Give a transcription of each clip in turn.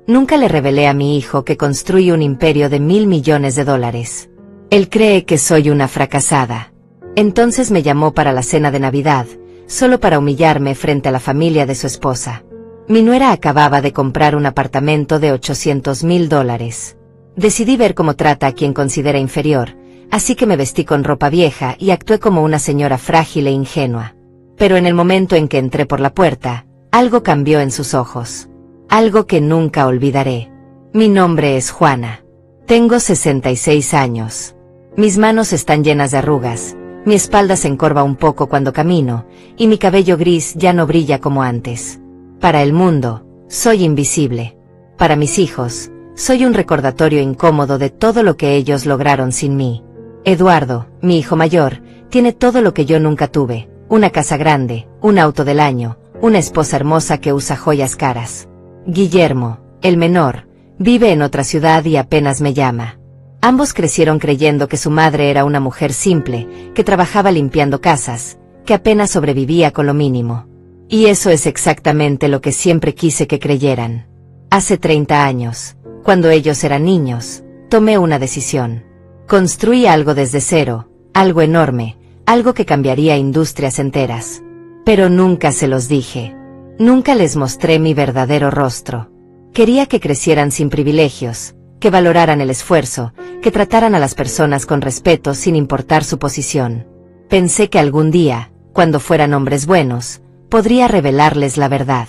Nunca le revelé a mi hijo que construye un imperio de $1.000 millones. Él cree que soy una fracasada. Entonces me llamó para la cena de Navidad, solo para humillarme frente a la familia de su esposa. Mi nuera acababa de comprar un apartamento de $800.000. Decidí ver cómo trata a quien considera inferior, así que me vestí con ropa vieja y actué como una señora frágil e ingenua. Pero en el momento en que entré por la puerta, algo cambió en sus ojos. Algo que nunca olvidaré. Mi nombre es Juana. Tengo 66 años. Mis manos están llenas de arrugas, mi espalda se encorva un poco cuando camino, y mi cabello gris ya no brilla como antes. Para el mundo, soy invisible. Para mis hijos, soy un recordatorio incómodo de todo lo que ellos lograron sin mí. Eduardo, mi hijo mayor, tiene todo lo que yo nunca tuve: una casa grande, un auto del año, una esposa hermosa que usa joyas caras. Guillermo, el menor, vive en otra ciudad y apenas me llama. Ambos crecieron creyendo que su madre era una mujer simple, que trabajaba limpiando casas, que apenas sobrevivía con lo mínimo. Y eso es exactamente lo que siempre quise que creyeran. Hace 30 años, cuando ellos eran niños, tomé una decisión. Construí algo desde cero, algo enorme, algo que cambiaría industrias enteras. Pero nunca se los dije. Nunca les mostré mi verdadero rostro. Quería que crecieran sin privilegios, que valoraran el esfuerzo, que trataran a las personas con respeto sin importar su posición. Pensé que algún día, cuando fueran hombres buenos, podría revelarles la verdad.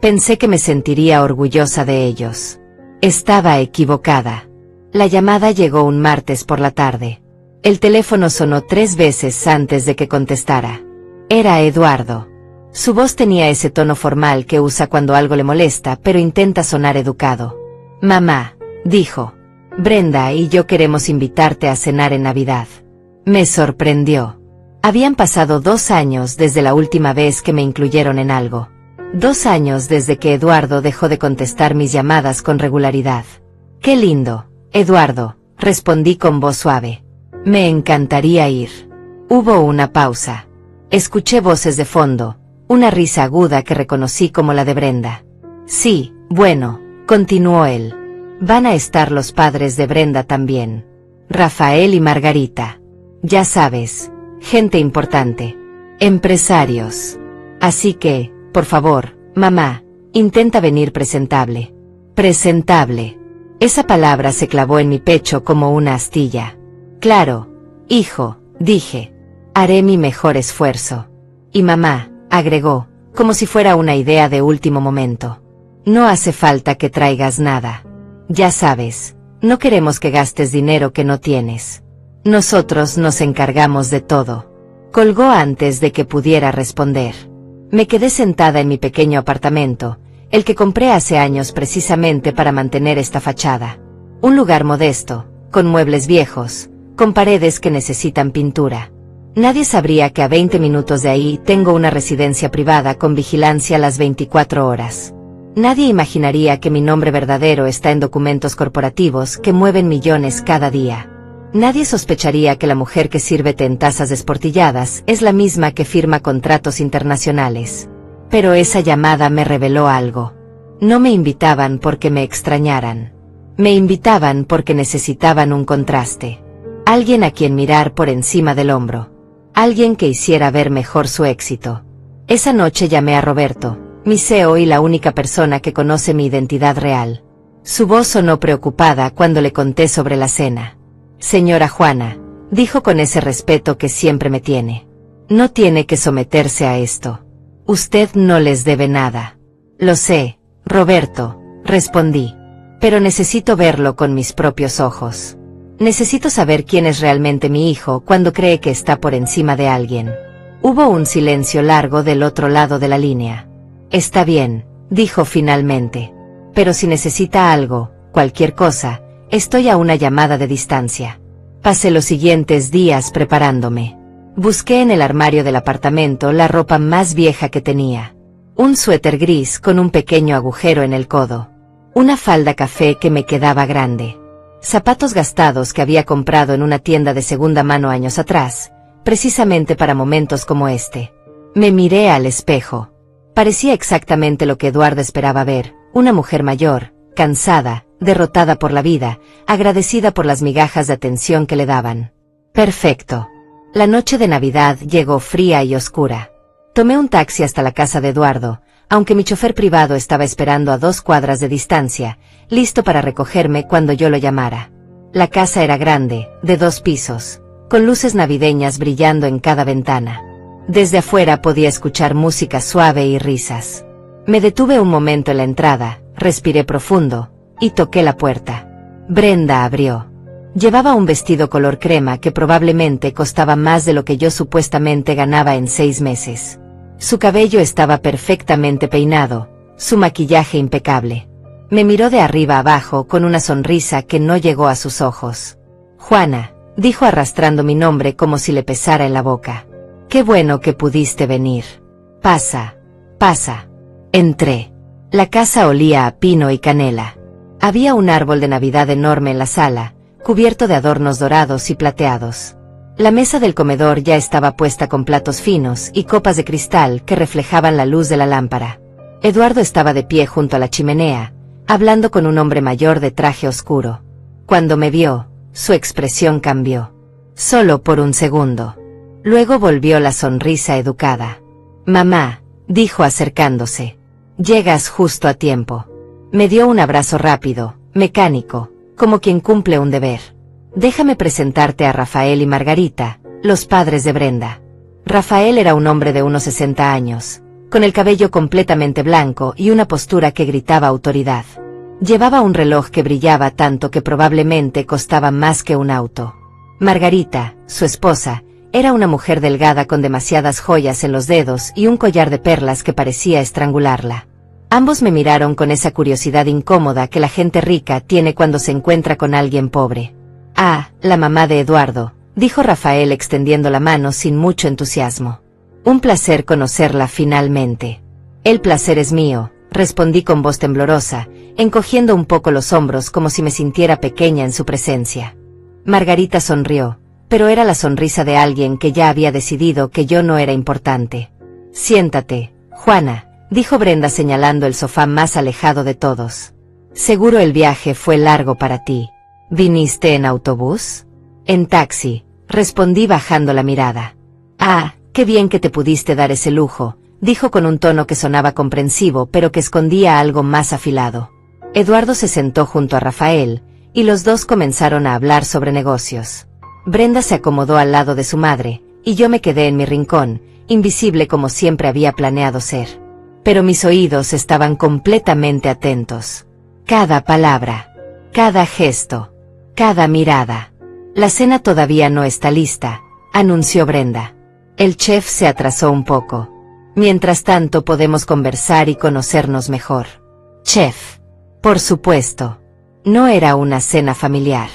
Pensé que me sentiría orgullosa de ellos. Estaba equivocada. La llamada llegó un martes por la tarde. El teléfono sonó 3 veces antes de que contestara. Era Eduardo. Su voz tenía ese tono formal que usa cuando algo le molesta, pero intenta sonar educado. Mamá, dijo. Brenda y yo queremos invitarte a cenar en Navidad. Me sorprendió. Habían pasado 2 años desde la última vez que me incluyeron en algo. 2 años desde que Eduardo dejó de contestar mis llamadas con regularidad. Qué lindo, Eduardo, respondí con voz suave. Me encantaría ir. Hubo una pausa. Escuché voces de fondo, una risa aguda que reconocí como la de Brenda. Sí, bueno, continuó él. Van a estar los padres de Brenda también. Rafael y Margarita. Ya sabes, gente importante. Empresarios. Así que, por favor, mamá, intenta venir presentable. Presentable. Esa palabra se clavó en mi pecho como una astilla. Claro, hijo, dije. Haré mi mejor esfuerzo. Y mamá, agregó, como si fuera una idea de último momento. No hace falta que traigas nada. Ya sabes, no queremos que gastes dinero que no tienes. Nosotros nos encargamos de todo. Colgó antes de que pudiera responder. Me quedé sentada en mi pequeño apartamento, el que compré hace años precisamente para mantener esta fachada. Un lugar modesto, con muebles viejos, con paredes que necesitan pintura. Nadie sabría que a 20 minutos de ahí tengo una residencia privada con vigilancia las 24 horas. Nadie imaginaría que mi nombre verdadero está en documentos corporativos que mueven millones cada día. Nadie sospecharía que la mujer que sirve té en tazas desportilladas es la misma que firma contratos internacionales. Pero esa llamada me reveló algo. No me invitaban porque me extrañaran. Me invitaban porque necesitaban un contraste. Alguien a quien mirar por encima del hombro. Alguien que hiciera ver mejor su éxito. Esa noche llamé a Roberto, mi CEO y la única persona que conoce mi identidad real. Su voz sonó preocupada cuando le conté sobre la cena. Señora Juana, dijo con ese respeto que siempre me tiene. No tiene que someterse a esto. Usted no les debe nada. Lo sé, Roberto, respondí. Pero necesito verlo con mis propios ojos. Necesito saber quién es realmente mi hijo cuando cree que está por encima de alguien. Hubo un silencio largo del otro lado de la línea. Está bien, dijo finalmente. Pero si necesita algo, cualquier cosa, estoy a una llamada de distancia. Pasé los siguientes días preparándome. Busqué en el armario del apartamento la ropa más vieja que tenía. Un suéter gris con un pequeño agujero en el codo. Una falda café que me quedaba grande. Zapatos gastados que había comprado en una tienda de segunda mano años atrás, precisamente para momentos como este. Me miré al espejo. Parecía exactamente lo que Eduardo esperaba ver, una mujer mayor, cansada, derrotada por la vida, agradecida por las migajas de atención que le daban. Perfecto. La noche de Navidad llegó fría y oscura. Tomé un taxi hasta la casa de Eduardo, aunque mi chofer privado estaba esperando a 2 cuadras de distancia, listo para recogerme cuando yo lo llamara. La casa era grande, de 2 pisos, con luces navideñas brillando en cada ventana. Desde afuera podía escuchar música suave y risas. Me detuve un momento en la entrada, respiré profundo, y toqué la puerta. Brenda abrió. Llevaba un vestido color crema que probablemente costaba más de lo que yo supuestamente ganaba en 6 meses. Su cabello estaba perfectamente peinado, su maquillaje impecable. Me miró de arriba abajo con una sonrisa que no llegó a sus ojos. Juana, dijo arrastrando mi nombre como si le pesara en la boca. Qué bueno que pudiste venir. Pasa, pasa. Entré. La casa olía a pino y canela. Había un árbol de Navidad enorme en la sala, cubierto de adornos dorados y plateados. La mesa del comedor ya estaba puesta con platos finos y copas de cristal que reflejaban la luz de la lámpara. Eduardo estaba de pie junto a la chimenea, hablando con un hombre mayor de traje oscuro. Cuando me vio, su expresión cambió. Solo por un segundo. Luego volvió la sonrisa educada. Mamá, dijo acercándose. Llegas justo a tiempo. Me dio un abrazo rápido, mecánico, como quien cumple un deber. Déjame presentarte a Rafael y Margarita, los padres de Brenda. Rafael era un hombre de unos 60 años, con el cabello completamente blanco y una postura que gritaba autoridad. Llevaba un reloj que brillaba tanto que probablemente costaba más que un auto. Margarita, su esposa, era una mujer delgada con demasiadas joyas en los dedos y un collar de perlas que parecía estrangularla. Ambos me miraron con esa curiosidad incómoda que la gente rica tiene cuando se encuentra con alguien pobre. Ah, la mamá de Eduardo, dijo Rafael extendiendo la mano sin mucho entusiasmo. Un placer conocerla finalmente. El placer es mío, respondí con voz temblorosa, encogiendo un poco los hombros como si me sintiera pequeña en su presencia. Margarita sonrió, pero era la sonrisa de alguien que ya había decidido que yo no era importante. Siéntate, Juana, dijo Brenda señalando el sofá más alejado de todos. Seguro el viaje fue largo para ti. ¿Viniste en autobús? En taxi, respondí bajando la mirada. Ah, qué bien que te pudiste dar ese lujo, dijo con un tono que sonaba comprensivo pero que escondía algo más afilado. Eduardo se sentó junto a Rafael, y los dos comenzaron a hablar sobre negocios. Brenda se acomodó al lado de su madre, y yo me quedé en mi rincón, invisible como siempre había planeado ser. Pero mis oídos estaban completamente atentos. Cada palabra, cada gesto, cada mirada. La cena todavía no está lista, anunció Brenda. El chef se atrasó un poco. Mientras tanto podemos conversar y conocernos mejor. Chef. Por supuesto. No era una cena familiar.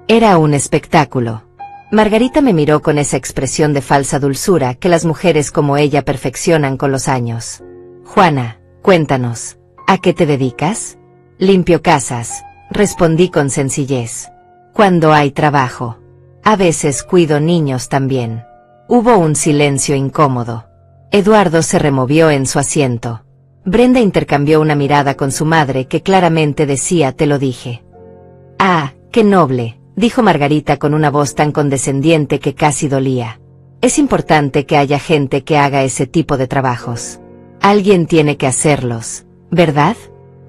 Era un espectáculo. Margarita me miró con esa expresión de falsa dulzura que las mujeres como ella perfeccionan con los años. Juana, cuéntanos, ¿a qué te dedicas? Limpio casas, respondí con sencillez. Cuando hay trabajo. A veces cuido niños también. Hubo un silencio incómodo. Eduardo se removió en su asiento. Brenda intercambió una mirada con su madre que claramente decía te lo dije. Ah, qué noble, dijo Margarita con una voz tan condescendiente que casi dolía. Es importante que haya gente que haga ese tipo de trabajos. Alguien tiene que hacerlos, ¿verdad?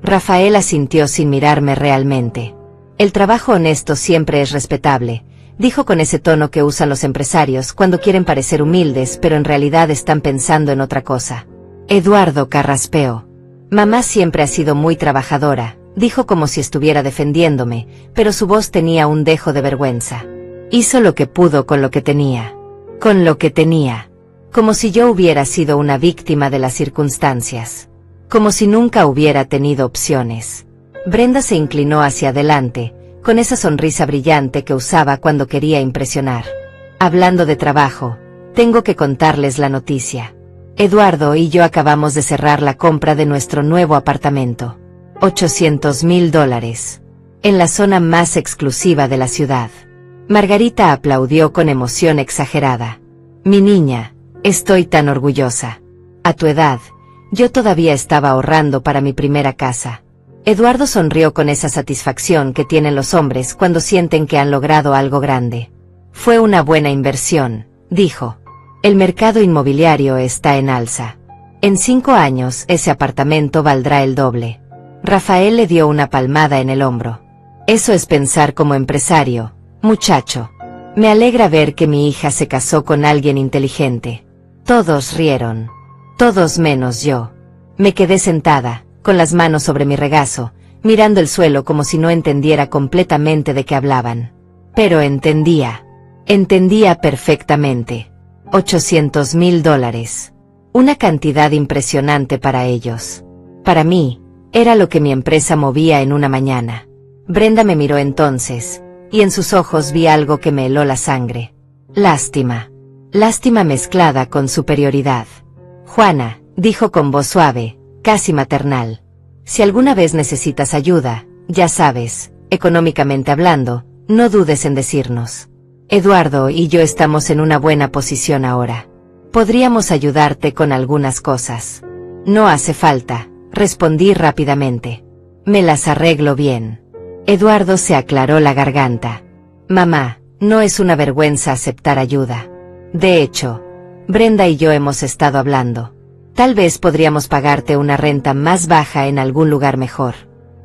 Rafael asintió sin mirarme realmente. El trabajo honesto siempre es respetable, dijo con ese tono que usan los empresarios cuando quieren parecer humildes pero en realidad están pensando en otra cosa. Eduardo carraspeó. Mamá siempre ha sido muy trabajadora, dijo como si estuviera defendiéndome, pero su voz tenía un dejo de vergüenza. Hizo lo que pudo con lo que tenía. Con lo que tenía. Como si yo hubiera sido una víctima de las circunstancias. Como si nunca hubiera tenido opciones. Brenda se inclinó hacia adelante, con esa sonrisa brillante que usaba cuando quería impresionar. Hablando de trabajo, tengo que contarles la noticia. Eduardo y yo acabamos de cerrar la compra de nuestro nuevo apartamento. $800,000. En la zona más exclusiva de la ciudad. Margarita aplaudió con emoción exagerada. Mi niña, estoy tan orgullosa. A tu edad, yo todavía estaba ahorrando para mi primera casa. Eduardo sonrió con esa satisfacción que tienen los hombres cuando sienten que han logrado algo grande. Fue una buena inversión, dijo. El mercado inmobiliario está en alza. En 5 años ese apartamento valdrá el doble. Rafael le dio una palmada en el hombro. Eso es pensar como empresario, muchacho. Me alegra ver que mi hija se casó con alguien inteligente. Todos rieron. Todos menos yo. Me quedé sentada, con las manos sobre mi regazo, mirando el suelo como si no entendiera completamente de qué hablaban. Pero entendía. Entendía perfectamente. $800,000. Una cantidad impresionante para ellos. Para mí, era lo que mi empresa movía en una mañana. Brenda me miró entonces, y en sus ojos vi algo que me heló la sangre. Lástima. Lástima mezclada con superioridad. Juana, dijo con voz suave, casi maternal. Si alguna vez necesitas ayuda, ya sabes, económicamente hablando, no dudes en decirnos. Eduardo y yo estamos en una buena posición ahora. Podríamos ayudarte con algunas cosas. No hace falta, respondí rápidamente. Me las arreglo bien. Eduardo se aclaró la garganta. Mamá, no es una vergüenza aceptar ayuda. De hecho, Brenda y yo hemos estado hablando. Tal vez podríamos pagarte una renta más baja en algún lugar mejor.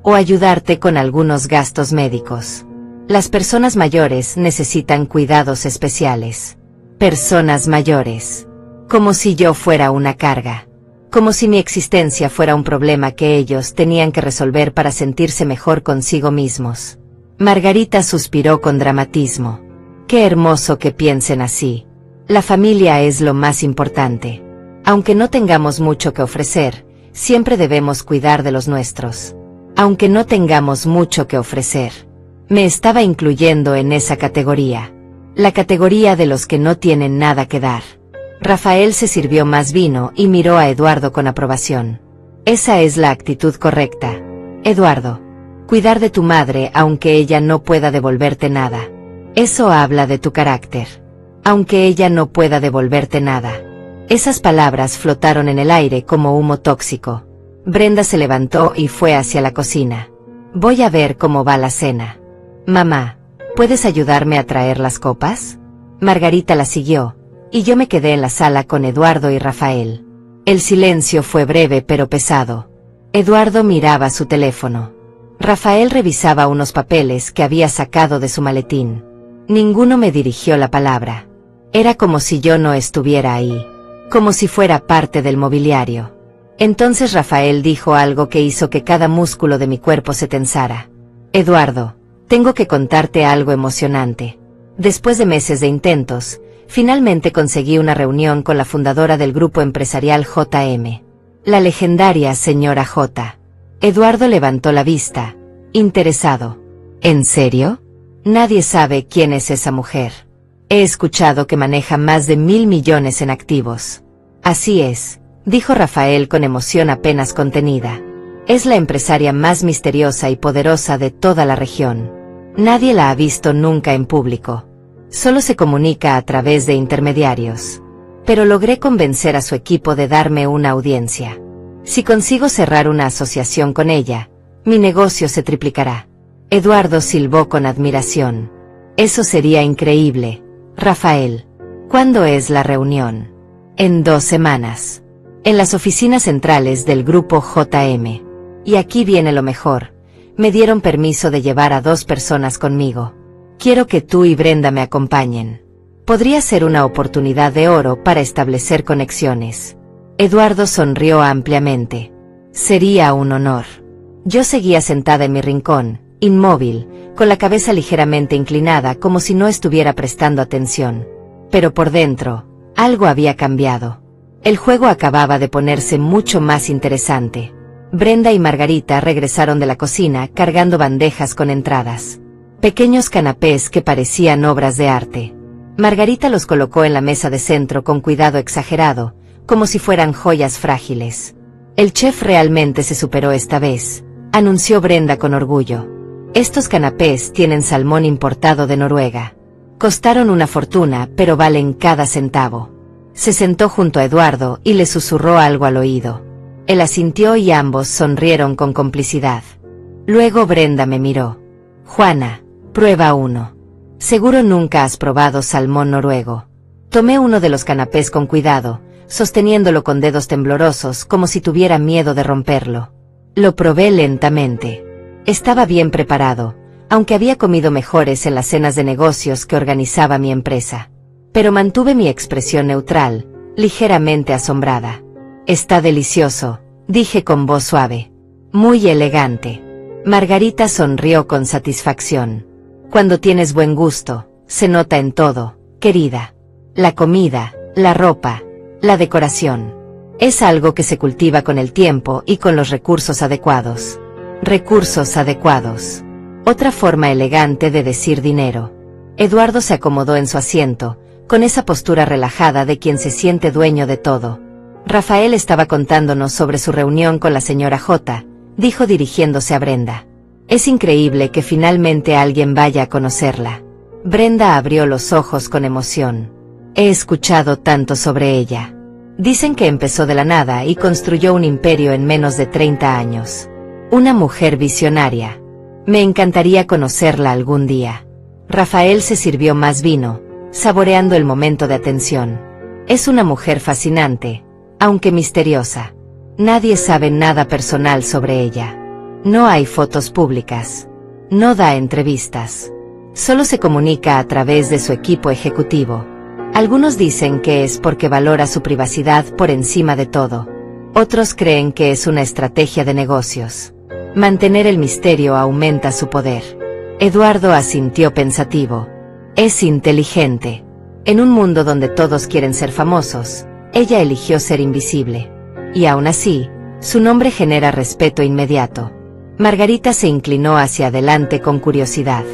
O ayudarte con algunos gastos médicos. Las personas mayores necesitan cuidados especiales. Personas mayores. Como si yo fuera una carga. Como si mi existencia fuera un problema que ellos tenían que resolver para sentirse mejor consigo mismos. Margarita suspiró con dramatismo. Qué hermoso que piensen así. La familia es lo más importante. Aunque no tengamos mucho que ofrecer, siempre debemos cuidar de los nuestros. Aunque no tengamos mucho que ofrecer. Me estaba incluyendo en esa categoría. La categoría de los que no tienen nada que dar. Rafael se sirvió más vino y miró a Eduardo con aprobación. Esa es la actitud correcta. Eduardo. Cuidar de tu madre aunque ella no pueda devolverte nada. Eso habla de tu carácter. Aunque ella no pueda devolverte nada. Esas palabras flotaron en el aire como humo tóxico. Brenda se levantó y fue hacia la cocina. Voy a ver cómo va la cena. Mamá, ¿puedes ayudarme a traer las copas? Margarita la siguió, y yo me quedé en la sala con Eduardo y Rafael. El silencio fue breve pero pesado. Eduardo miraba su teléfono. Rafael revisaba unos papeles que había sacado de su maletín. Ninguno me dirigió la palabra. Era como si yo no estuviera ahí. Como si fuera parte del mobiliario. Entonces Rafael dijo algo que hizo que cada músculo de mi cuerpo se tensara. Eduardo, tengo que contarte algo emocionante. Después de meses de intentos, finalmente conseguí una reunión con la fundadora del grupo empresarial JM. La legendaria señora J. Eduardo levantó la vista, interesado. ¿En serio? Nadie sabe quién es esa mujer. He escuchado que maneja más de 1.000 millones en activos. Así es, dijo Rafael con emoción apenas contenida. Es la empresaria más misteriosa y poderosa de toda la región. Nadie la ha visto nunca en público. Solo se comunica a través de intermediarios. Pero logré convencer a su equipo de darme una audiencia. Si consigo cerrar una asociación con ella, mi negocio se triplicará. Eduardo silbó con admiración. Eso sería increíble, Rafael. ¿Cuándo es la reunión? En 2 semanas. En las oficinas centrales del grupo JM. Y aquí viene lo mejor. Me dieron permiso de llevar a 2 personas conmigo. Quiero que tú y Brenda me acompañen. Podría ser una oportunidad de oro para establecer conexiones. Eduardo sonrió ampliamente. Sería un honor. Yo seguía sentada en mi rincón, inmóvil, con la cabeza ligeramente inclinada como si no estuviera prestando atención. Pero por dentro, algo había cambiado. El juego acababa de ponerse mucho más interesante. Brenda y Margarita regresaron de la cocina cargando bandejas con entradas. Pequeños canapés que parecían obras de arte. Margarita los colocó en la mesa de centro con cuidado exagerado, como si fueran joyas frágiles. El chef realmente se superó esta vez, anunció Brenda con orgullo. Estos canapés tienen salmón importado de Noruega. Costaron una fortuna, pero valen cada centavo. Se sentó junto a Eduardo y le susurró algo al oído. Él asintió y ambos sonrieron con complicidad. Luego Brenda me miró. Juana, prueba uno. Seguro nunca has probado salmón noruego. Tomé uno de los canapés con cuidado, sosteniéndolo con dedos temblorosos como si tuviera miedo de romperlo. Lo probé lentamente. Estaba bien preparado, aunque había comido mejores en las cenas de negocios que organizaba mi empresa. Pero mantuve mi expresión neutral, ligeramente asombrada. Está delicioso, dije con voz suave. Muy elegante. Margarita sonrió con satisfacción. Cuando tienes buen gusto, se nota en todo, querida. La comida, la ropa, la decoración. Es algo que se cultiva con el tiempo y con los recursos adecuados. Recursos adecuados. Otra forma elegante de decir dinero. Eduardo se acomodó en su asiento, con esa postura relajada de quien se siente dueño de todo. Rafael estaba contándonos sobre su reunión con la señora J, dijo dirigiéndose a Brenda. Es increíble que finalmente alguien vaya a conocerla. Brenda abrió los ojos con emoción. He escuchado tanto sobre ella. Dicen que empezó de la nada y construyó un imperio en menos de 30 años. Una mujer visionaria. Me encantaría conocerla algún día. Rafael se sirvió más vino, saboreando el momento de atención. Es una mujer fascinante, aunque misteriosa. Nadie sabe nada personal sobre ella. No hay fotos públicas. No da entrevistas. Solo se comunica a través de su equipo ejecutivo. Algunos dicen que es porque valora su privacidad por encima de todo. Otros creen que es una estrategia de negocios. Mantener el misterio aumenta su poder. Eduardo asintió pensativo. Es inteligente. En un mundo donde todos quieren ser famosos, ella eligió ser invisible. Y aún así, su nombre genera respeto inmediato. Margarita se inclinó hacia adelante con curiosidad.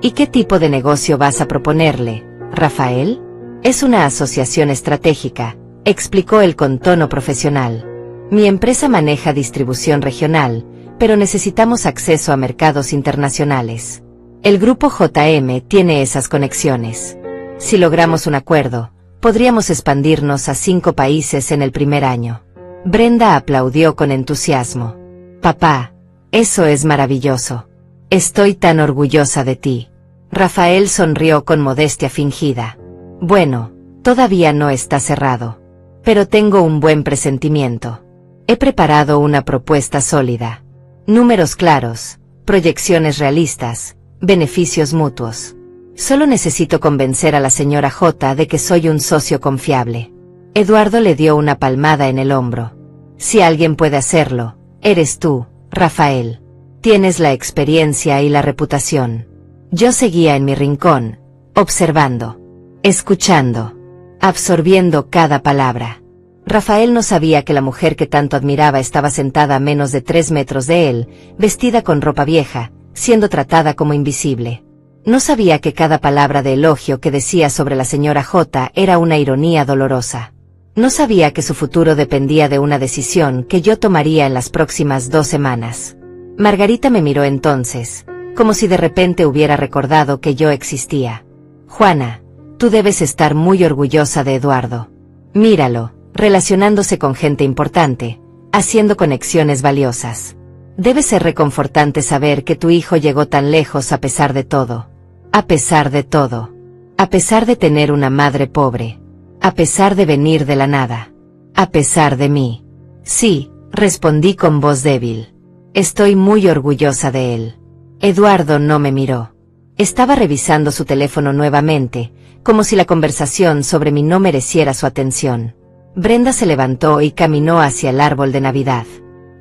¿Y qué tipo de negocio vas a proponerle, Rafael? Es una asociación estratégica, explicó él con tono profesional. Mi empresa maneja distribución regional, pero necesitamos acceso a mercados internacionales. El grupo JM tiene esas conexiones. Si logramos un acuerdo, podríamos expandirnos a 5 países en el primer año. Brenda aplaudió con entusiasmo. Papá, eso es maravilloso. Estoy tan orgullosa de ti. Rafael sonrió con modestia fingida. Bueno, todavía no está cerrado. Pero tengo un buen presentimiento. He preparado una propuesta sólida. Números claros, proyecciones realistas, beneficios mutuos. Solo necesito convencer a la señora J de que soy un socio confiable. Eduardo le dio una palmada en el hombro. Si alguien puede hacerlo, eres tú, Rafael. Tienes la experiencia y la reputación. Yo seguía en mi rincón, observando, escuchando, absorbiendo cada palabra. Rafael no sabía que la mujer que tanto admiraba estaba sentada a menos de 3 metros de él, vestida con ropa vieja, siendo tratada como invisible. No sabía que cada palabra de elogio que decía sobre la señora J era una ironía dolorosa. No sabía que su futuro dependía de una decisión que yo tomaría en las próximas 2 semanas. Margarita me miró entonces, como si de repente hubiera recordado que yo existía. Juana, tú debes estar muy orgullosa de Eduardo. Míralo, relacionándose con gente importante, haciendo conexiones valiosas. Debe ser reconfortante saber que tu hijo llegó tan lejos a pesar de todo. A pesar de todo. A pesar de tener una madre pobre. A pesar de venir de la nada. A pesar de mí. Sí, respondí con voz débil. Estoy muy orgullosa de él. Eduardo no me miró. Estaba revisando su teléfono nuevamente, como si la conversación sobre mí no mereciera su atención. Brenda se levantó y caminó hacia el árbol de Navidad.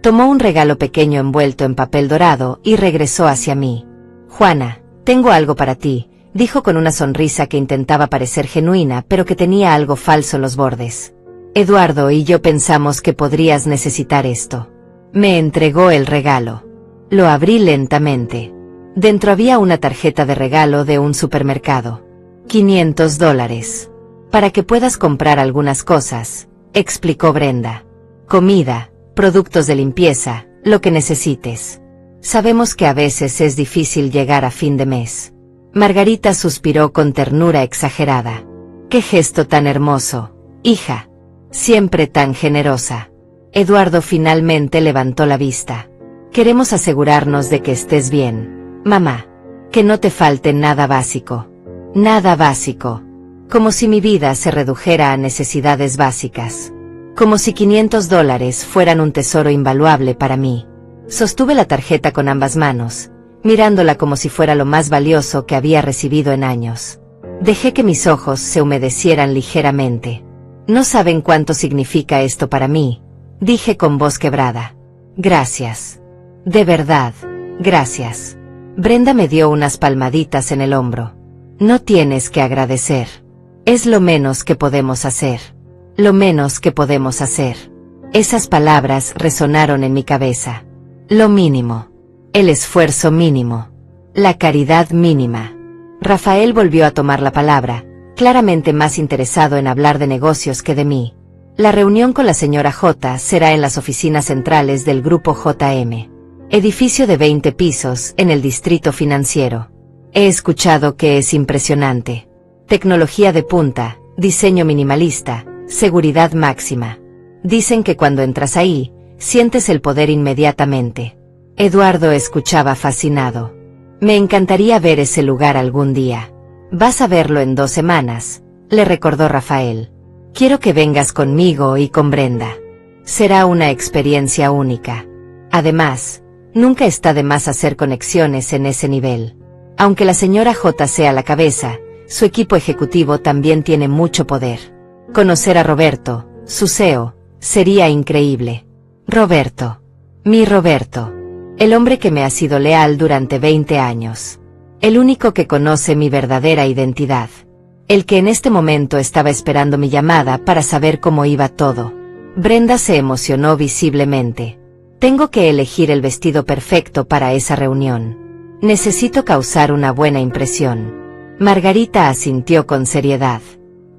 Tomó un regalo pequeño envuelto en papel dorado y regresó hacia mí. Juana, tengo algo para ti, dijo con una sonrisa que intentaba parecer genuina pero que tenía algo falso en los bordes. Eduardo y yo pensamos que podrías necesitar esto. Me entregó el regalo. Lo abrí lentamente. Dentro había una tarjeta de regalo de un supermercado. $500. Para que puedas comprar algunas cosas, explicó Brenda. Comida, productos de limpieza, lo que necesites. Sabemos que a veces es difícil llegar a fin de mes. Margarita suspiró con ternura exagerada. ¡Qué gesto tan hermoso, hija! Siempre tan generosa. Eduardo finalmente levantó la vista. Queremos asegurarnos de que estés bien, mamá. Que no te falte nada básico. Nada básico. Como si mi vida se redujera a necesidades básicas. Como si $500 fueran un tesoro invaluable para mí. Sostuve la tarjeta con ambas manos, mirándola como si fuera lo más valioso que había recibido en años. Dejé que mis ojos se humedecieran ligeramente. No saben cuánto significa esto para mí, dije con voz quebrada. Gracias. De verdad, gracias. Brenda me dio unas palmaditas en el hombro. No tienes que agradecer. Es lo menos que podemos hacer. Lo menos que podemos hacer. Esas palabras resonaron en mi cabeza. Lo mínimo. El esfuerzo mínimo. La caridad mínima. Rafael volvió a tomar la palabra, claramente más interesado en hablar de negocios que de mí. La reunión con la señora J será en las oficinas centrales del Grupo JM. Edificio de 20 pisos en el distrito financiero. He escuchado que es impresionante. Tecnología de punta, diseño minimalista, seguridad máxima. Dicen que cuando entras ahí, sientes el poder inmediatamente. Eduardo escuchaba fascinado. Me encantaría ver ese lugar algún día. Vas a verlo en 2 semanas, le recordó Rafael. Quiero que vengas conmigo y con Brenda. Será una experiencia única. Además, nunca está de más hacer conexiones en ese nivel. Aunque la señora J sea la cabeza, su equipo ejecutivo también tiene mucho poder. Conocer a Roberto, su CEO, sería increíble. Roberto. Mi Roberto. El hombre que me ha sido leal durante 20 años. El único que conoce mi verdadera identidad. El que en este momento estaba esperando mi llamada para saber cómo iba todo. Brenda se emocionó visiblemente. Tengo que elegir el vestido perfecto para esa reunión. Necesito causar una buena impresión. Margarita asintió con seriedad.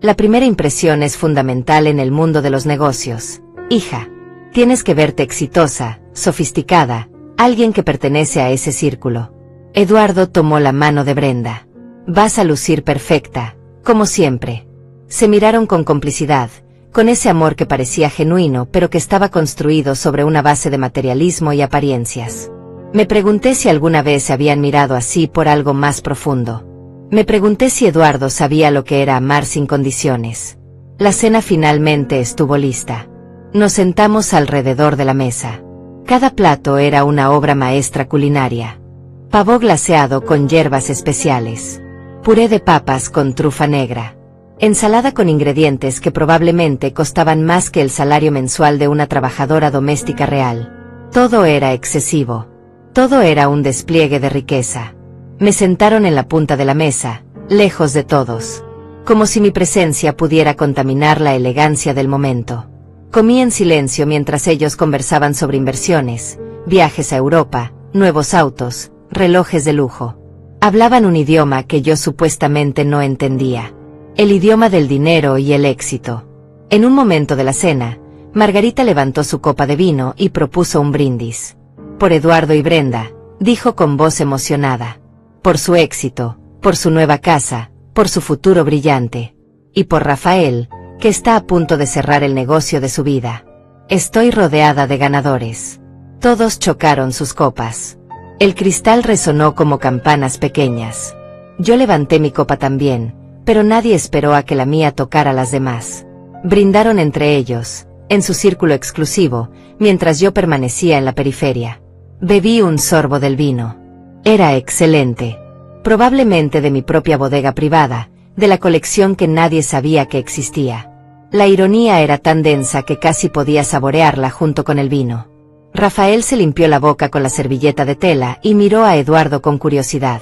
La primera impresión es fundamental en el mundo de los negocios. Hija. Tienes que verte exitosa, sofisticada, alguien que pertenece a ese círculo. Eduardo tomó la mano de Brenda. Vas a lucir perfecta, como siempre. Se miraron con complicidad, con ese amor que parecía genuino pero que estaba construido sobre una base de materialismo y apariencias. Me pregunté si alguna vez se habían mirado así por algo más profundo. Me pregunté si Eduardo sabía lo que era amar sin condiciones. La cena finalmente estuvo lista. Nos sentamos alrededor de la mesa. Cada plato era una obra maestra culinaria. Pavo glaseado con hierbas especiales. Puré de papas con trufa negra. Ensalada con ingredientes que probablemente costaban más que el salario mensual de una trabajadora doméstica real. Todo era excesivo. Todo era un despliegue de riqueza. Me sentaron en la punta de la mesa, lejos de todos. Como si mi presencia pudiera contaminar la elegancia del momento. Comí en silencio mientras ellos conversaban sobre inversiones, viajes a Europa, nuevos autos, relojes de lujo. Hablaban un idioma que yo supuestamente no entendía. El idioma del dinero y el éxito. En un momento de la cena, Margarita levantó su copa de vino y propuso un brindis. Por Eduardo y Brenda, dijo con voz emocionada. Por su éxito, por su nueva casa, por su futuro brillante. Y por Rafael, que está a punto de cerrar el negocio de su vida. Estoy rodeada de ganadores. Todos chocaron sus copas. El cristal resonó como campanas pequeñas. Yo levanté mi copa también, pero nadie esperó a que la mía tocara las demás. Brindaron entre ellos, en su círculo exclusivo, mientras yo permanecía en la periferia. Bebí un sorbo del vino. Era excelente. Probablemente de mi propia bodega privada, de la colección que nadie sabía que existía. La ironía era tan densa que casi podía saborearla junto con el vino. Rafael se limpió la boca con la servilleta de tela y miró a Eduardo con curiosidad.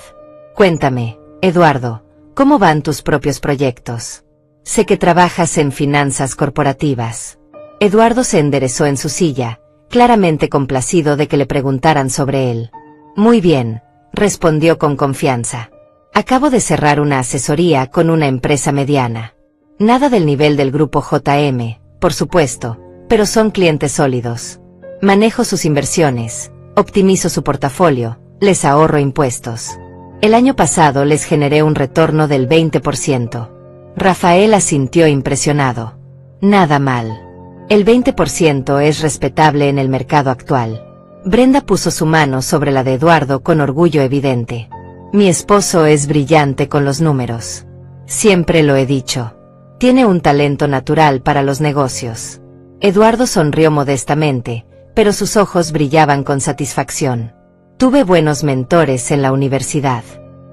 Cuéntame, Eduardo, ¿cómo van tus propios proyectos? Sé que trabajas en finanzas corporativas. Eduardo se enderezó en su silla, claramente complacido de que le preguntaran sobre él. Muy bien, respondió con confianza. Acabo de cerrar una asesoría con una empresa mediana. Nada del nivel del grupo JM, por supuesto, pero son clientes sólidos. Manejo sus inversiones, optimizo su portafolio, les ahorro impuestos. El año pasado les generé un retorno del 20%. Rafael asintió impresionado. Nada mal. El 20% es respetable en el mercado actual. Brenda puso su mano sobre la de Eduardo con orgullo evidente. Mi esposo es brillante con los números. Siempre lo he dicho. Tiene un talento natural para los negocios. Eduardo sonrió modestamente, pero sus ojos brillaban con satisfacción. Tuve buenos mentores en la universidad.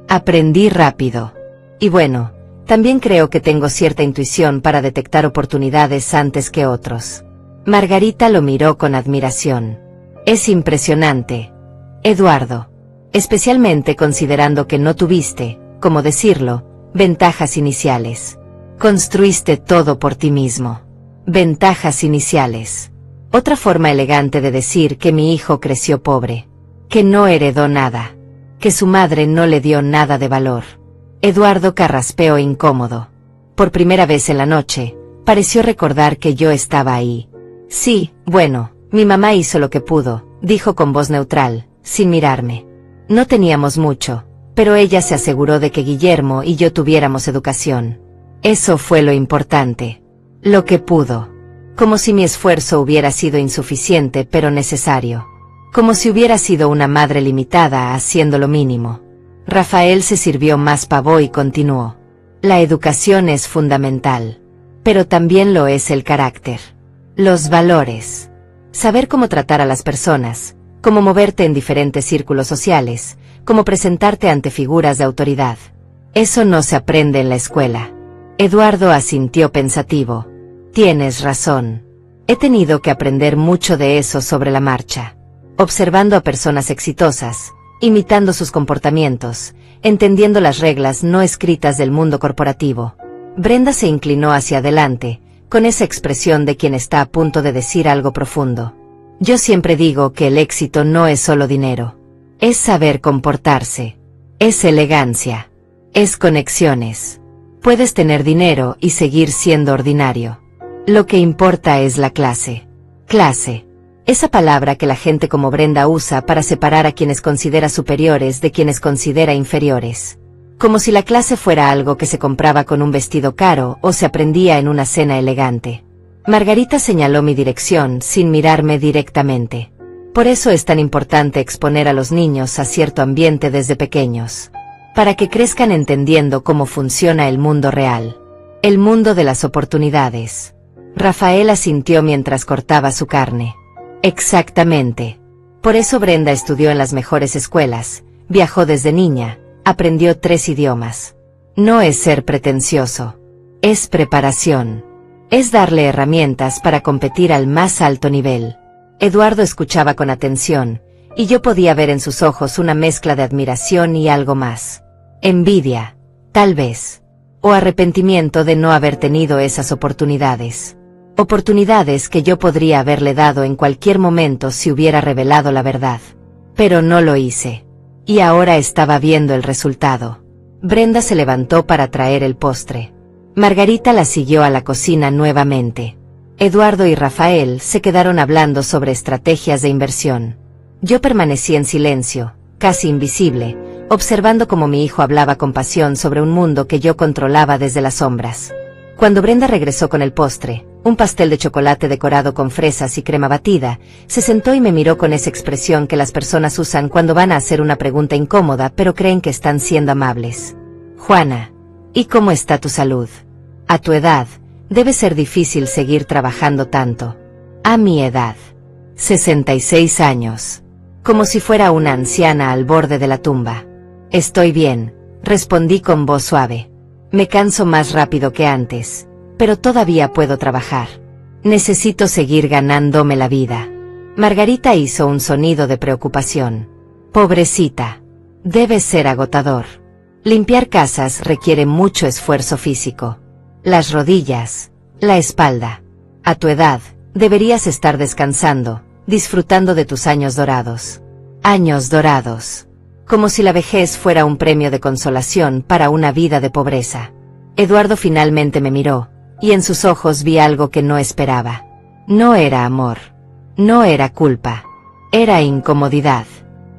Aprendí rápido. Y bueno, también creo que tengo cierta intuición para detectar oportunidades antes que otros. Margarita lo miró con admiración. Es impresionante, Eduardo. Especialmente considerando que no tuviste, ¿cómo decirlo?, ventajas iniciales. Construiste todo por ti mismo. Ventajas iniciales. Otra forma elegante de decir que mi hijo creció pobre. Que no heredó nada. Que su madre no le dio nada de valor. Eduardo carraspeó incómodo. Por primera vez en la noche, pareció recordar que yo estaba ahí. Sí, bueno, mi mamá hizo lo que pudo, dijo con voz neutral, sin mirarme. No teníamos mucho, pero ella se aseguró de que Guillermo y yo tuviéramos educación. Eso fue lo importante. Lo que pudo. Como si mi esfuerzo hubiera sido insuficiente pero necesario. Como si hubiera sido una madre limitada haciendo lo mínimo. Rafael se sirvió más pavó y continuó. La educación es fundamental. Pero también lo es el carácter. Los valores. Saber cómo tratar a las personas, cómo moverte en diferentes círculos sociales, cómo presentarte ante figuras de autoridad. Eso no se aprende en la escuela. Eduardo asintió pensativo. Tienes razón. He tenido que aprender mucho de eso sobre la marcha. Observando a personas exitosas, imitando sus comportamientos, entendiendo las reglas no escritas del mundo corporativo. Brenda se inclinó hacia adelante, con esa expresión de quien está a punto de decir algo profundo. Yo siempre digo que el éxito no es solo dinero. Es saber comportarse. Es elegancia. Es conexiones. Puedes tener dinero y seguir siendo ordinario. Lo que importa es la clase. Clase. Esa palabra que la gente como Brenda usa para separar a quienes considera superiores de quienes considera inferiores. Como si la clase fuera algo que se compraba con un vestido caro o se aprendía en una cena elegante. Margarita señaló mi dirección sin mirarme directamente. Por eso es tan importante exponer a los niños a cierto ambiente desde pequeños. Para que crezcan entendiendo cómo funciona el mundo real. El mundo de las oportunidades. Rafael asintió mientras cortaba su carne. Exactamente. Por eso Brenda estudió en las mejores escuelas, viajó desde niña, aprendió 3 idiomas. No es ser pretencioso. Es preparación. Es darle herramientas para competir al más alto nivel. Eduardo escuchaba con atención, y yo podía ver en sus ojos una mezcla de admiración y algo más. Envidia, tal vez. O arrepentimiento de no haber tenido esas oportunidades. Oportunidades que yo podría haberle dado en cualquier momento si hubiera revelado la verdad. Pero no lo hice. Y ahora estaba viendo el resultado. Brenda se levantó para traer el postre. Margarita la siguió a la cocina nuevamente. Eduardo y Rafael se quedaron hablando sobre estrategias de inversión. Yo permanecí en silencio, casi invisible, observando cómo mi hijo hablaba con pasión sobre un mundo que yo controlaba desde las sombras. Cuando Brenda regresó con el postre, un pastel de chocolate decorado con fresas y crema batida, se sentó y me miró con esa expresión que las personas usan cuando van a hacer una pregunta incómoda pero creen que están siendo amables. Juana, ¿y cómo está tu salud? A tu edad, debe ser difícil seguir trabajando tanto. A mi edad. 66 años. Como si fuera una anciana al borde de la tumba. Estoy bien, respondí con voz suave. Me canso más rápido que antes, pero todavía puedo trabajar. Necesito seguir ganándome la vida. Margarita hizo un sonido de preocupación. Pobrecita. Debe ser agotador. Limpiar casas requiere mucho esfuerzo físico. Las rodillas, la espalda. A tu edad, deberías estar descansando, disfrutando de tus años dorados. Años dorados. Como si la vejez fuera un premio de consolación para una vida de pobreza. Eduardo finalmente me miró, y en sus ojos vi algo que no esperaba. No era amor. No era culpa. Era incomodidad.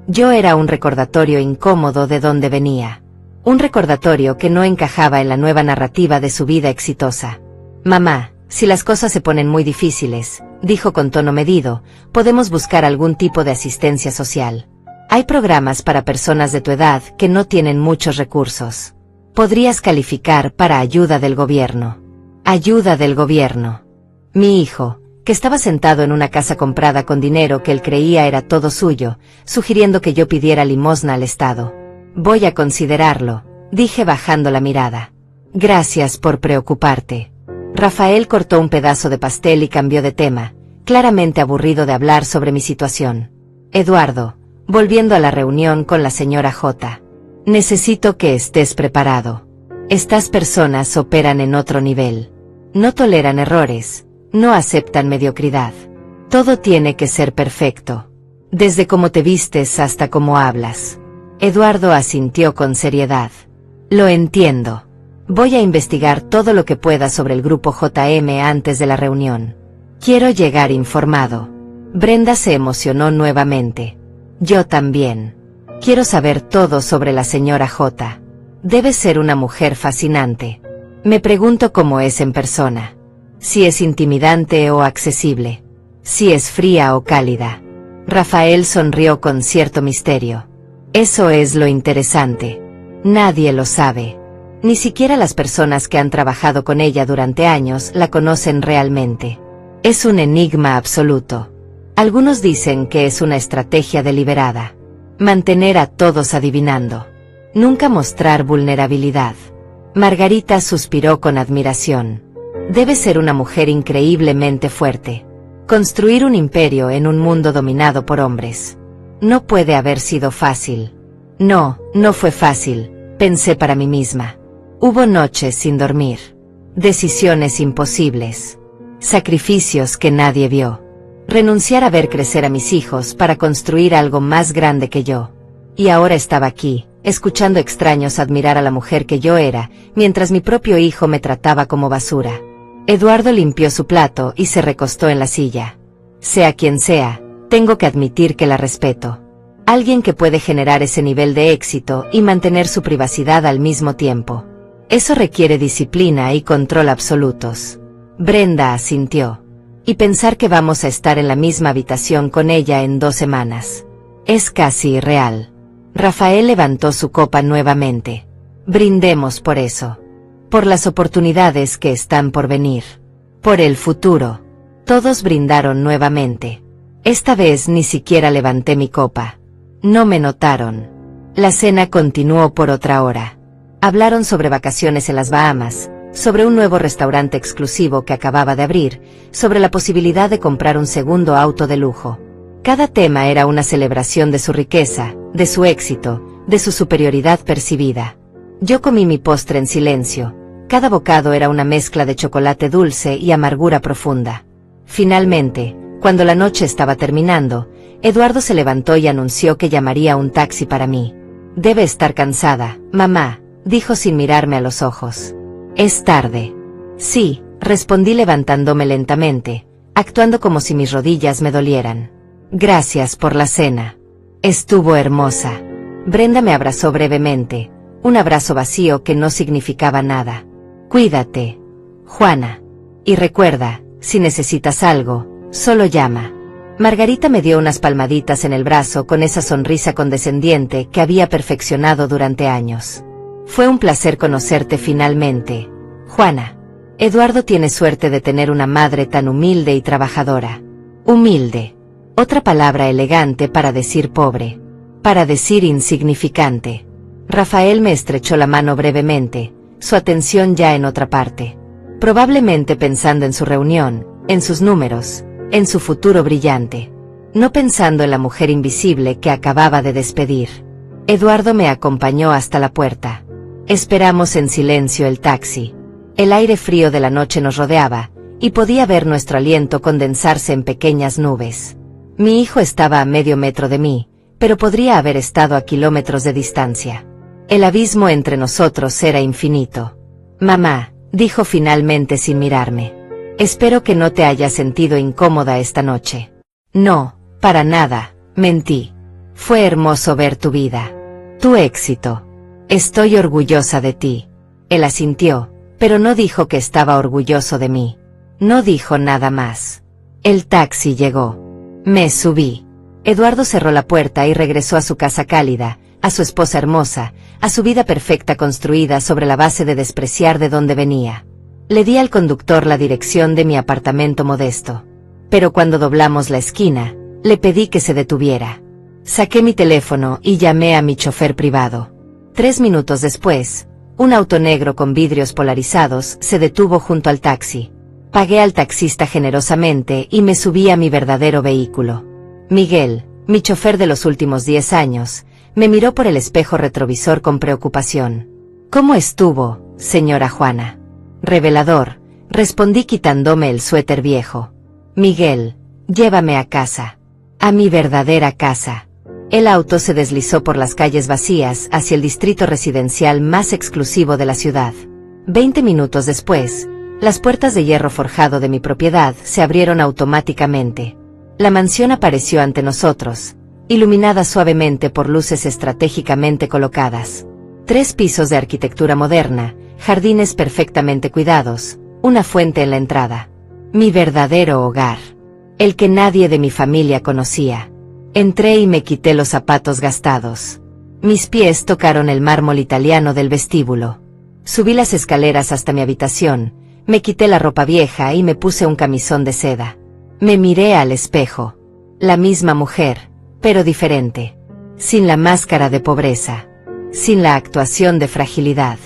Yo era un recordatorio incómodo de dónde venía. Un recordatorio que no encajaba en la nueva narrativa de su vida exitosa. Mamá, si las cosas se ponen muy difíciles, dijo con tono medido, podemos buscar algún tipo de asistencia social. Hay programas para personas de tu edad que no tienen muchos recursos. Podrías calificar para ayuda del gobierno. Ayuda del gobierno. Mi hijo, que estaba sentado en una casa comprada con dinero que él creía era todo suyo, sugiriendo que yo pidiera limosna al Estado. Voy a considerarlo, dije bajando la mirada. Gracias por preocuparte. Rafael cortó un pedazo de pastel y cambió de tema, claramente aburrido de hablar sobre mi situación. Eduardo, volviendo a la reunión con la señora J. Necesito que estés preparado. Estas personas operan en otro nivel. No toleran errores, no aceptan mediocridad. Todo tiene que ser perfecto. Desde cómo te vistes hasta cómo hablas. Eduardo asintió con seriedad. Lo entiendo. Voy a investigar todo lo que pueda sobre el grupo JM antes de la reunión. Quiero llegar informado. Brenda se emocionó nuevamente. Yo también. Quiero saber todo sobre la señora J. Debe ser una mujer fascinante. Me pregunto cómo es en persona. Si es intimidante o accesible. Si es fría o cálida. Rafael sonrió con cierto misterio. Eso es lo interesante. Nadie lo sabe. Ni siquiera las personas que han trabajado con ella durante años la conocen realmente. Es un enigma absoluto. Algunos dicen que es una estrategia deliberada. Mantener a todos adivinando. Nunca mostrar vulnerabilidad. Margarita suspiró con admiración. Debe ser una mujer increíblemente fuerte. Construir un imperio en un mundo dominado por hombres. No puede haber sido fácil. No, no fue fácil, pensé para mí misma. Hubo noches sin dormir. Decisiones imposibles. Sacrificios que nadie vio. Renunciar a ver crecer a mis hijos para construir algo más grande que yo. Y ahora estaba aquí, escuchando extraños admirar a la mujer que yo era, mientras mi propio hijo me trataba como basura. Eduardo limpió su plato y se recostó en la silla. Sea quien sea, tengo que admitir que la respeto. Alguien que puede generar ese nivel de éxito y mantener su privacidad al mismo tiempo. Eso requiere disciplina y control absolutos. Brenda asintió. Y pensar que vamos a estar en la misma habitación con ella en 2 semanas. Es casi irreal. Rafael levantó su copa nuevamente. Brindemos por eso. Por las oportunidades que están por venir. Por el futuro. Todos brindaron nuevamente. Esta vez ni siquiera levanté mi copa. No me notaron. La cena continuó por otra hora. Hablaron sobre vacaciones en las Bahamas, sobre un nuevo restaurante exclusivo que acababa de abrir, sobre la posibilidad de comprar un segundo auto de lujo. Cada tema era una celebración de su riqueza, de su éxito, de su superioridad percibida. Yo comí mi postre en silencio. Cada bocado era una mezcla de chocolate dulce y amargura profunda. Finalmente, cuando la noche estaba terminando, Eduardo se levantó y anunció que llamaría un taxi para mí. Debe estar cansada, mamá, dijo sin mirarme a los ojos. Es tarde. Sí, respondí levantándome lentamente, actuando como si mis rodillas me dolieran. Gracias por la cena. Estuvo hermosa. Brenda me abrazó brevemente, un abrazo vacío que no significaba nada. Cuídate, Juana. Y recuerda, si necesitas algo, solo llama. Margarita me dio unas palmaditas en el brazo con esa sonrisa condescendiente que había perfeccionado durante años. Fue un placer conocerte finalmente, Juana. Eduardo tiene suerte de tener una madre tan humilde y trabajadora. Humilde. Otra palabra elegante para decir pobre. Para decir insignificante. Rafael me estrechó la mano brevemente, su atención ya en otra parte. Probablemente pensando en su reunión, en sus números, en su futuro brillante. No pensando en la mujer invisible que acababa de despedir. Eduardo me acompañó hasta la puerta. Esperamos en silencio el taxi. El aire frío de la noche nos rodeaba, y podía ver nuestro aliento condensarse en pequeñas nubes. Mi hijo estaba a medio metro de mí, pero podría haber estado a kilómetros de distancia. El abismo entre nosotros era infinito. Mamá, dijo finalmente sin mirarme. Espero que no te hayas sentido incómoda esta noche. No, para nada, mentí. Fue hermoso ver tu vida. Tu éxito. Estoy orgullosa de ti. Él asintió, pero no dijo que estaba orgulloso de mí. No dijo nada más. El taxi llegó. Me subí. Eduardo cerró la puerta y regresó a su casa cálida, a su esposa hermosa, a su vida perfecta construida sobre la base de despreciar de dónde venía. Le di al conductor la dirección de mi apartamento modesto. Pero cuando doblamos la esquina, le pedí que se detuviera. Saqué mi teléfono y llamé a mi chofer privado. 3 minutos después, un auto negro con vidrios polarizados se detuvo junto al taxi. Pagué al taxista generosamente y me subí a mi verdadero vehículo. Miguel, mi chofer de los últimos 10 años, me miró por el espejo retrovisor con preocupación. ¿Cómo estuvo, señora Juana? Revelador, respondí quitándome el suéter viejo. Miguel, llévame a casa. A mi verdadera casa. El auto se deslizó por las calles vacías hacia el distrito residencial más exclusivo de la ciudad. 20 minutos después, las puertas de hierro forjado de mi propiedad se abrieron automáticamente. La mansión apareció ante nosotros, iluminada suavemente por luces estratégicamente colocadas. 3 pisos de arquitectura moderna, jardines perfectamente cuidados, una fuente en la entrada. Mi verdadero hogar. El que nadie de mi familia conocía. Entré y me quité los zapatos gastados. Mis pies tocaron el mármol italiano del vestíbulo. Subí las escaleras hasta mi habitación, me quité la ropa vieja y me puse un camisón de seda. Me miré al espejo. La misma mujer, pero diferente. Sin la máscara de pobreza. Sin la actuación de fragilidad.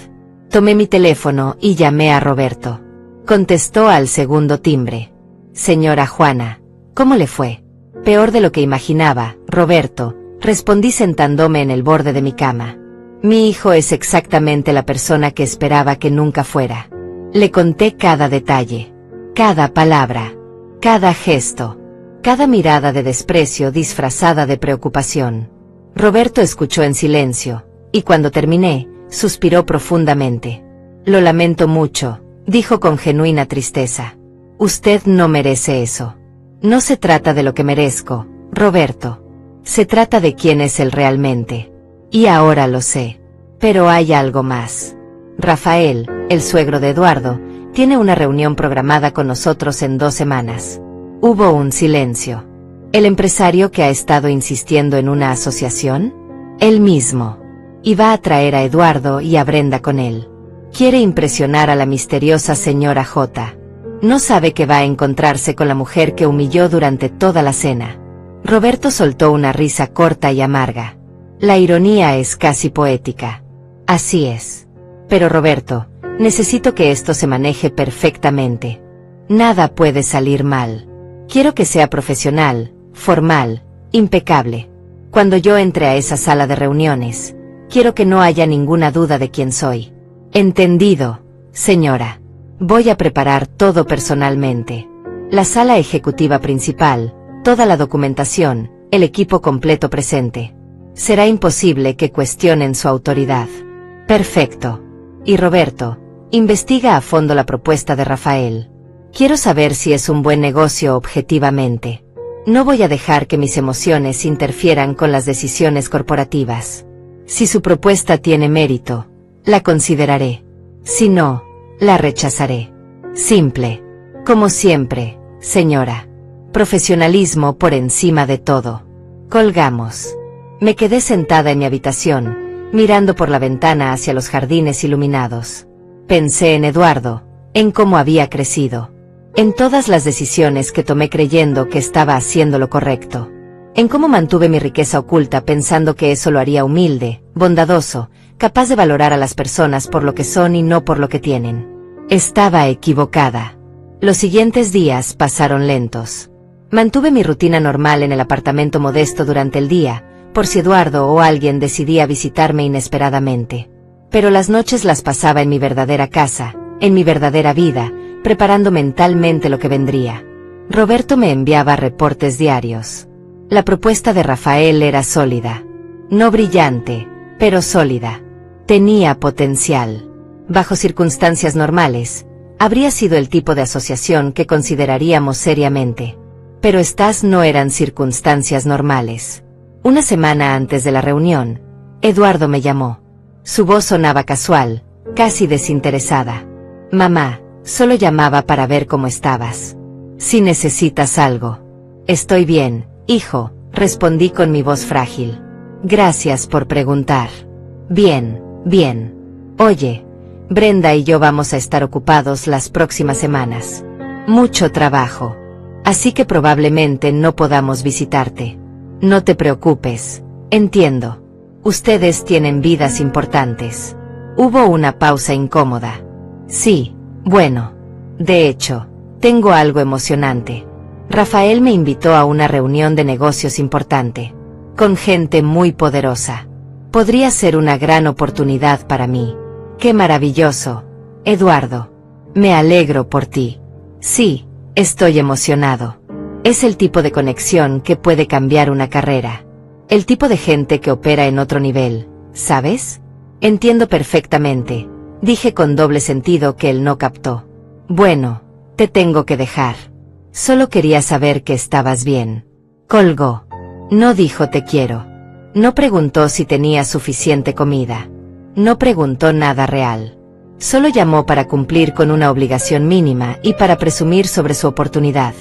Tomé mi teléfono y llamé a Roberto. Contestó al segundo timbre. Señora Juana, ¿cómo le fue? Peor de lo que imaginaba, Roberto, respondí sentándome en el borde de mi cama. Mi hijo es exactamente la persona que esperaba que nunca fuera. Le conté cada detalle, cada palabra, cada gesto, cada mirada de desprecio disfrazada de preocupación. Roberto escuchó en silencio, y cuando terminé, suspiró profundamente. Lo lamento mucho, dijo con genuina tristeza. Usted no merece eso. No se trata de lo que merezco, Roberto. Se trata de quién es él realmente. Y ahora lo sé. Pero hay algo más. Rafael, el suegro de Eduardo, tiene una reunión programada con nosotros en 2 semanas. Hubo un silencio. ¿El empresario que ha estado insistiendo en una asociación? Él mismo. Y va a traer a Eduardo y a Brenda con él. Quiere impresionar a la misteriosa señora J. No sabe que va a encontrarse con la mujer que humilló durante toda la cena. Roberto soltó una risa corta y amarga. La ironía es casi poética. Así es. Pero Roberto, necesito que esto se maneje perfectamente. Nada puede salir mal. Quiero que sea profesional, formal, impecable. Cuando yo entre a esa sala de reuniones, quiero que no haya ninguna duda de quién soy. Entendido, señora. Voy a preparar todo personalmente. La sala ejecutiva principal, toda la documentación, el equipo completo presente. Será imposible que cuestionen su autoridad. Perfecto. Y Roberto, investiga a fondo la propuesta de Rafael. Quiero saber si es un buen negocio objetivamente. No voy a dejar que mis emociones interfieran con las decisiones corporativas. Si su propuesta tiene mérito, la consideraré. Si no, la rechazaré. Simple. Como siempre, señora. Profesionalismo por encima de todo. Colgamos. Me quedé sentada en mi habitación, mirando por la ventana hacia los jardines iluminados. Pensé en Eduardo, en cómo había crecido. En todas las decisiones que tomé creyendo que estaba haciendo lo correcto. En cómo mantuve mi riqueza oculta pensando que eso lo haría humilde, bondadoso, capaz de valorar a las personas por lo que son y no por lo que tienen. Estaba equivocada. Los siguientes días pasaron lentos. Mantuve mi rutina normal en el apartamento modesto durante el día, por si Eduardo o alguien decidía visitarme inesperadamente. Pero las noches las pasaba en mi verdadera casa, en mi verdadera vida, preparando mentalmente lo que vendría. Roberto me enviaba reportes diarios. La propuesta de Rafael era sólida. No brillante, pero sólida. Tenía potencial. Bajo circunstancias normales, habría sido el tipo de asociación que consideraríamos seriamente. Pero estas no eran circunstancias normales. Una semana antes de la reunión, Eduardo me llamó. Su voz sonaba casual, casi desinteresada. Mamá, solo llamaba para ver cómo estabas. Si necesitas algo. Estoy bien, hijo, respondí con mi voz frágil. Gracias por preguntar. Bien, bien. Oye, Brenda y yo vamos a estar ocupados las próximas semanas. Mucho trabajo. Así que probablemente no podamos visitarte. No te preocupes, entiendo. Ustedes tienen vidas importantes. Hubo una pausa incómoda. Sí, bueno. De hecho, tengo algo emocionante. Rafael me invitó a una reunión de negocios importante, con gente muy poderosa. Podría ser una gran oportunidad para mí. ¡Qué maravilloso, Eduardo! Me alegro por ti. Sí, estoy emocionado. Es el tipo de conexión que puede cambiar una carrera. El tipo de gente que opera en otro nivel, ¿sabes? Entiendo perfectamente, dije con doble sentido que él no captó. Bueno, te tengo que dejar. Solo quería saber que estabas bien. Colgó. No dijo te quiero. No preguntó si tenía suficiente comida. No preguntó nada real. Solo llamó para cumplir con una obligación mínima y para presumir sobre su oportunidad.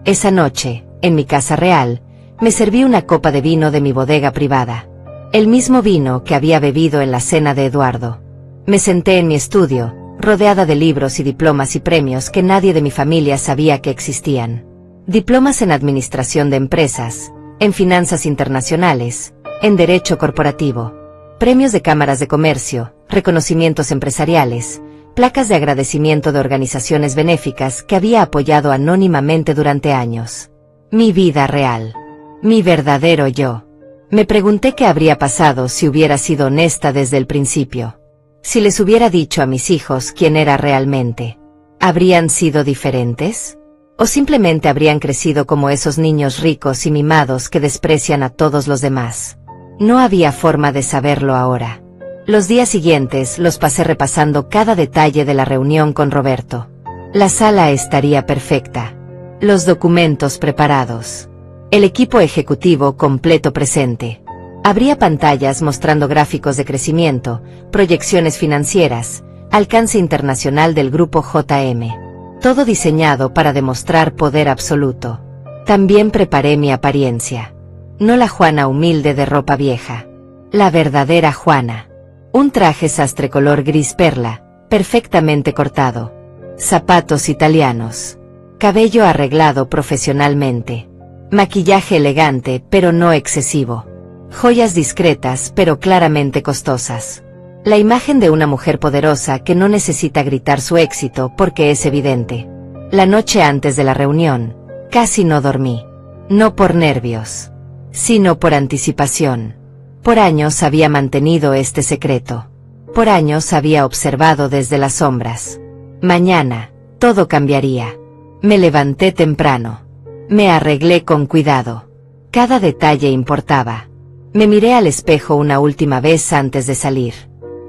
Esa noche, en mi casa real, me serví una copa de vino de mi bodega privada. El mismo vino que había bebido en la cena de Eduardo. Me senté en mi estudio, rodeada de libros y diplomas y premios que nadie de mi familia sabía que existían. Diplomas en administración de empresas, en finanzas internacionales, en derecho corporativo, premios de cámaras de comercio, reconocimientos empresariales, placas de agradecimiento de organizaciones benéficas que había apoyado anónimamente durante años. Mi vida real. Mi verdadero yo. Me pregunté qué habría pasado si hubiera sido honesta desde el principio. Si les hubiera dicho a mis hijos quién era realmente. ¿Habrían sido diferentes? ¿O simplemente habrían crecido como esos niños ricos y mimados que desprecian a todos los demás? No había forma de saberlo ahora. Los días siguientes los pasé repasando cada detalle de la reunión con Roberto. La sala estaría perfecta. Los documentos preparados. El equipo ejecutivo completo presente. Habría pantallas mostrando gráficos de crecimiento, proyecciones financieras, alcance internacional del grupo JM. Todo diseñado para demostrar poder absoluto. También preparé mi apariencia. No la Juana humilde de ropa vieja. La verdadera Juana. Un traje sastre color gris perla, perfectamente cortado. Zapatos italianos. Cabello arreglado profesionalmente. Maquillaje elegante pero no excesivo. Joyas discretas pero claramente costosas. La imagen de una mujer poderosa que no necesita gritar su éxito porque es evidente. La noche antes de la reunión, casi no dormí. No por nervios, sino por anticipación. Por años había mantenido este secreto. Por años había observado desde las sombras. Mañana, todo cambiaría. Me levanté temprano. Me arreglé con cuidado. Cada detalle importaba. Me miré al espejo una última vez antes de salir.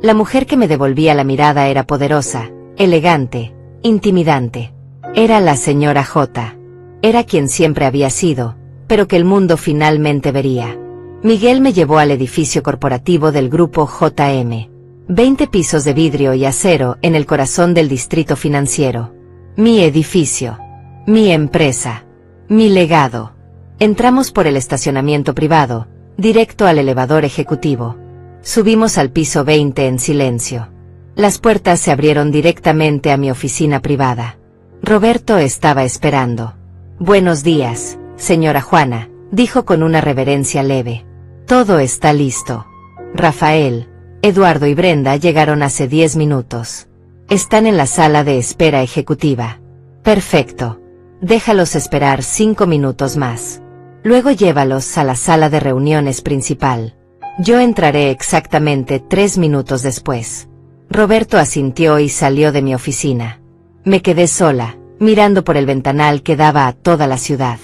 La mujer que me devolvía la mirada era poderosa, elegante, intimidante. Era la señora J. Era quien siempre había sido, pero que el mundo finalmente vería. Miguel me llevó al edificio corporativo del grupo JM. 20 pisos de vidrio y acero en el corazón del distrito financiero. Mi edificio. Mi empresa. Mi legado. Entramos por el estacionamiento privado, directo al elevador ejecutivo. Subimos al piso 20 en silencio. Las puertas se abrieron directamente a mi oficina privada. Roberto estaba esperando. Buenos días, señora Juana, dijo con una reverencia leve. Todo está listo. Rafael, Eduardo y Brenda llegaron hace 10 minutos. Están en la sala de espera ejecutiva. Perfecto. Déjalos esperar 5 minutos más. Luego llévalos a la sala de reuniones principal. Yo entraré exactamente 3 minutos después. Roberto asintió y salió de mi oficina. Me quedé sola, mirando por el ventanal que daba a toda la ciudad.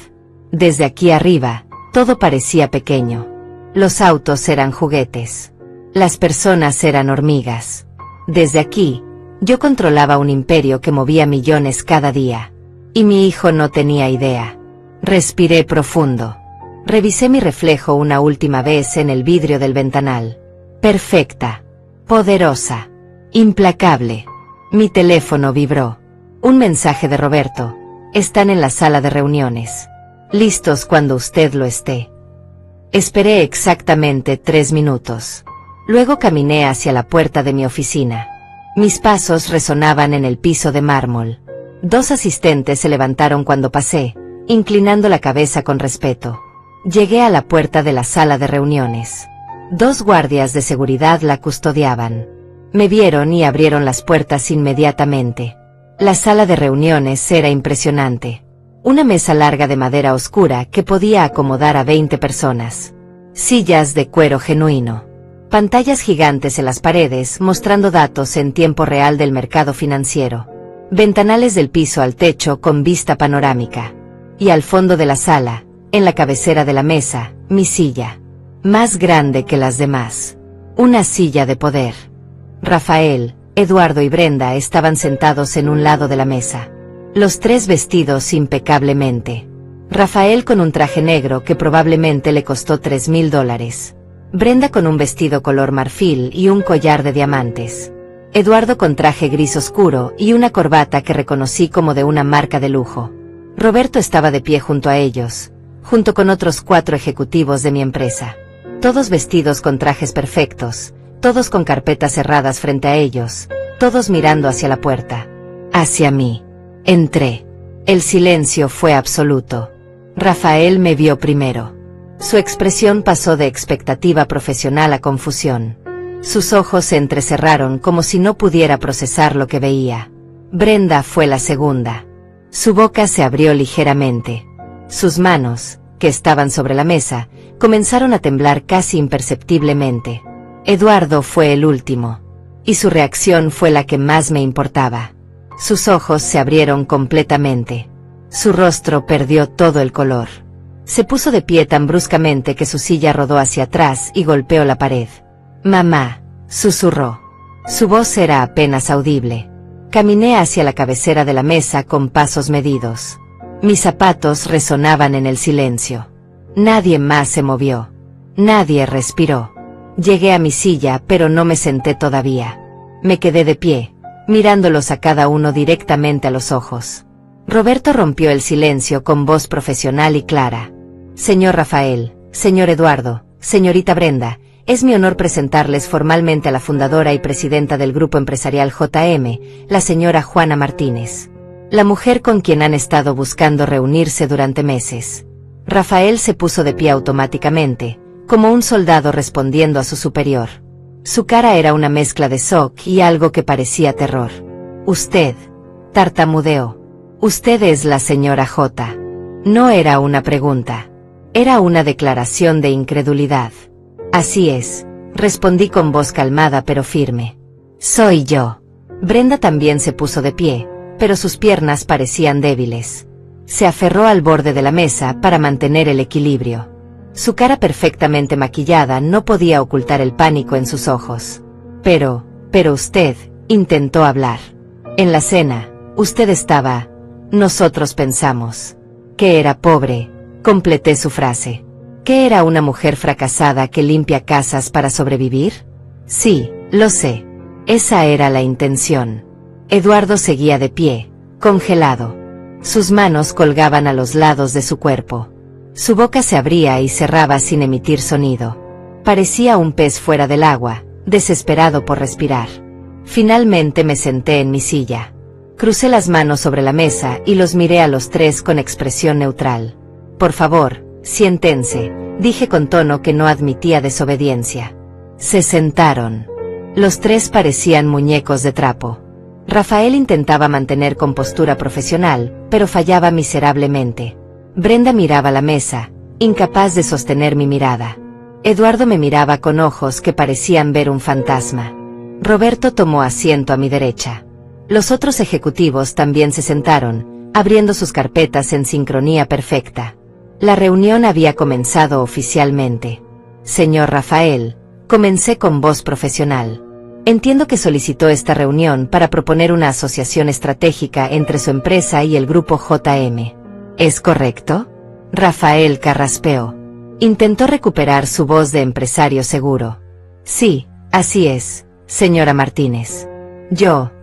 Desde aquí arriba, todo parecía pequeño. Los autos eran juguetes. Las personas eran hormigas. Desde aquí, yo controlaba un imperio que movía millones cada día. Y mi hijo no tenía idea. Respiré profundo. Revisé mi reflejo una última vez en el vidrio del ventanal. Perfecta. Poderosa. Implacable. Mi teléfono vibró. Un mensaje de Roberto. Están en la sala de reuniones. Listos cuando usted lo esté. Esperé exactamente 3 minutos. Luego caminé hacia la puerta de mi oficina. Mis pasos resonaban en el piso de mármol. 2 asistentes se levantaron cuando pasé, inclinando la cabeza con respeto. Llegué a la puerta de la sala de reuniones. 2 guardias de seguridad la custodiaban. Me vieron y abrieron las puertas inmediatamente. La sala de reuniones era impresionante. Una mesa larga de madera oscura que podía acomodar a 20 personas. Sillas de cuero genuino. Pantallas gigantes en las paredes mostrando datos en tiempo real del mercado financiero. Ventanales del piso al techo con vista panorámica. Y al fondo de la sala, en la cabecera de la mesa, mi silla. Más grande que las demás. Una silla de poder. Rafael, Eduardo y Brenda estaban sentados en un lado de la mesa. Los 3 vestidos impecablemente. Rafael con un traje negro que probablemente le costó $3,000. Brenda con un vestido color marfil y un collar de diamantes. Eduardo con traje gris oscuro y una corbata que reconocí como de una marca de lujo. Roberto estaba de pie junto a ellos, junto con otros 4 ejecutivos de mi empresa. Todos vestidos con trajes perfectos, todos con carpetas cerradas frente a ellos, todos mirando hacia la puerta. Hacia mí. Entré. El silencio fue absoluto. Rafael me vio primero. Su expresión pasó de expectativa profesional a confusión. Sus ojos se entrecerraron como si no pudiera procesar lo que veía. Brenda fue la segunda. Su boca se abrió ligeramente. Sus manos, que estaban sobre la mesa, comenzaron a temblar casi imperceptiblemente. Eduardo fue el último. Y su reacción fue la que más me importaba. Sus ojos se abrieron completamente. Su rostro perdió todo el color. Se puso de pie tan bruscamente que su silla rodó hacia atrás y golpeó la pared. «Mamá», susurró. Su voz era apenas audible. Caminé hacia la cabecera de la mesa con pasos medidos. Mis zapatos resonaban en el silencio. Nadie más se movió. Nadie respiró. Llegué a mi silla, pero no me senté todavía. Me quedé de pie, mirándolos a cada uno directamente a los ojos. Roberto rompió el silencio con voz profesional y clara. «Señor Rafael, señor Eduardo, señorita Brenda, es mi honor presentarles formalmente a la fundadora y presidenta del grupo empresarial JM, la señora Juana Martínez. La mujer con quien han estado buscando reunirse durante meses». Rafael se puso de pie automáticamente, como un soldado respondiendo a su superior. Su cara era una mezcla de shock y algo que parecía terror. «Usted», tartamudeó. «Usted es la señora J». No era una pregunta. Era una declaración de incredulidad. «Así es», respondí con voz calmada pero firme. «Soy yo». Brenda también se puso de pie, pero sus piernas parecían débiles. Se aferró al borde de la mesa para mantener el equilibrio. Su cara perfectamente maquillada no podía ocultar el pánico en sus ojos. Pero usted», intentó hablar. «En la cena, usted estaba... Nosotros pensamos que era pobre», completé su frase. «¿Que era una mujer fracasada que limpia casas para sobrevivir?» «Sí, lo sé. Esa era la intención». Eduardo seguía de pie, congelado. Sus manos colgaban a los lados de su cuerpo. Su boca se abría y cerraba sin emitir sonido. Parecía un pez fuera del agua, desesperado por respirar. Finalmente me senté en mi silla. Crucé las manos sobre la mesa y los miré a los 3 con expresión neutral. «Por favor, siéntense», dije con tono que no admitía desobediencia. Se sentaron. Los 3 parecían muñecos de trapo. Rafael intentaba mantener compostura profesional, pero fallaba miserablemente. Brenda miraba la mesa, incapaz de sostener mi mirada. Eduardo me miraba con ojos que parecían ver un fantasma. Roberto tomó asiento a mi derecha. Los otros ejecutivos también se sentaron, abriendo sus carpetas en sincronía perfecta. La reunión había comenzado oficialmente. «Señor Rafael», comencé con voz profesional. «Entiendo que solicitó esta reunión para proponer una asociación estratégica entre su empresa y el grupo JM. ¿Es correcto?» Rafael carraspeó. Intentó recuperar su voz de empresario seguro. «Sí, así es, señora Martínez.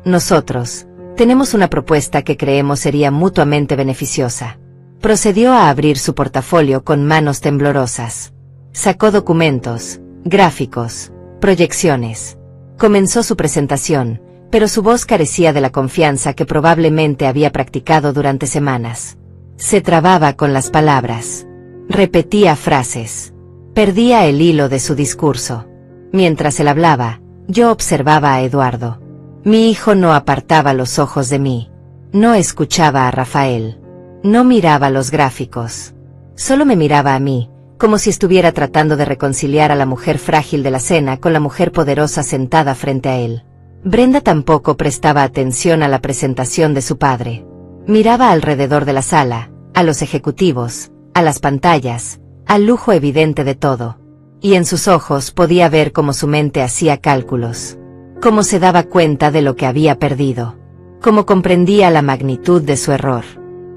Nosotros, Tenemos una propuesta que creemos sería mutuamente beneficiosa. Procedió a abrir su portafolio con manos temblorosas. Sacó documentos, gráficos, proyecciones. Comenzó su presentación, pero su voz carecía de la confianza que probablemente había practicado durante semanas. Se trababa con las palabras. Repetía frases. Perdía el hilo de su discurso. Mientras él hablaba, yo observaba a Eduardo. Mi hijo no apartaba los ojos de mí. No escuchaba a Rafael. No miraba los gráficos. Solo me miraba a mí, como si estuviera tratando de reconciliar a la mujer frágil de la cena con la mujer poderosa sentada frente a él. Brenda tampoco prestaba atención a la presentación de su padre. Miraba alrededor de la sala, a los ejecutivos, a las pantallas, al lujo evidente de todo. Y en sus ojos podía ver cómo su mente hacía cálculos. Cómo se daba cuenta de lo que había perdido. Cómo comprendía la magnitud de su error.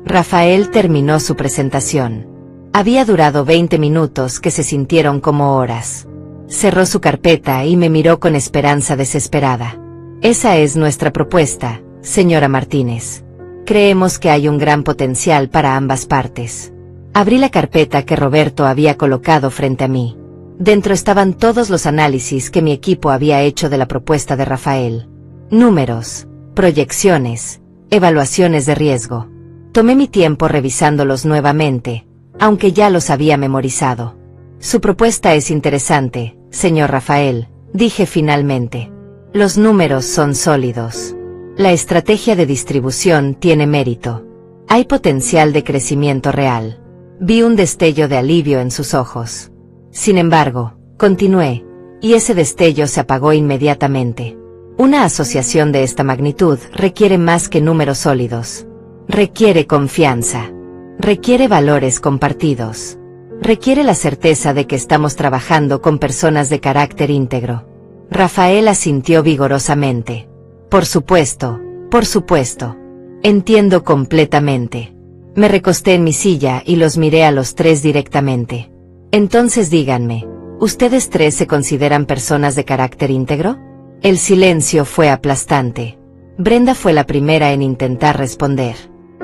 Rafael terminó su presentación. Había durado 20 minutos que se sintieron como horas. Cerró su carpeta y me miró con esperanza desesperada. Esa es nuestra propuesta, señora Martínez. Creemos que hay un gran potencial para ambas partes. Abrí la carpeta que Roberto había colocado frente a mí. Dentro estaban todos los análisis que mi equipo había hecho de la propuesta de Rafael. Números, proyecciones, evaluaciones de riesgo. Tomé mi tiempo revisándolos nuevamente, aunque ya los había memorizado. Su propuesta es interesante, señor Rafael, dije finalmente. Los números son sólidos. La estrategia de distribución tiene mérito. Hay potencial de crecimiento real. Vi un destello de alivio en sus ojos. Sin embargo, continué, y ese destello se apagó inmediatamente. Una asociación de esta magnitud requiere más que números sólidos. Requiere confianza. Requiere valores compartidos. Requiere la certeza de que estamos trabajando con personas de carácter íntegro. Rafael asintió vigorosamente. Por supuesto, por supuesto. Entiendo completamente. Me recosté en mi silla y los miré a los tres directamente. Entonces díganme, ¿ustedes tres se consideran personas de carácter íntegro? El silencio fue aplastante. Brenda fue la primera en intentar responder.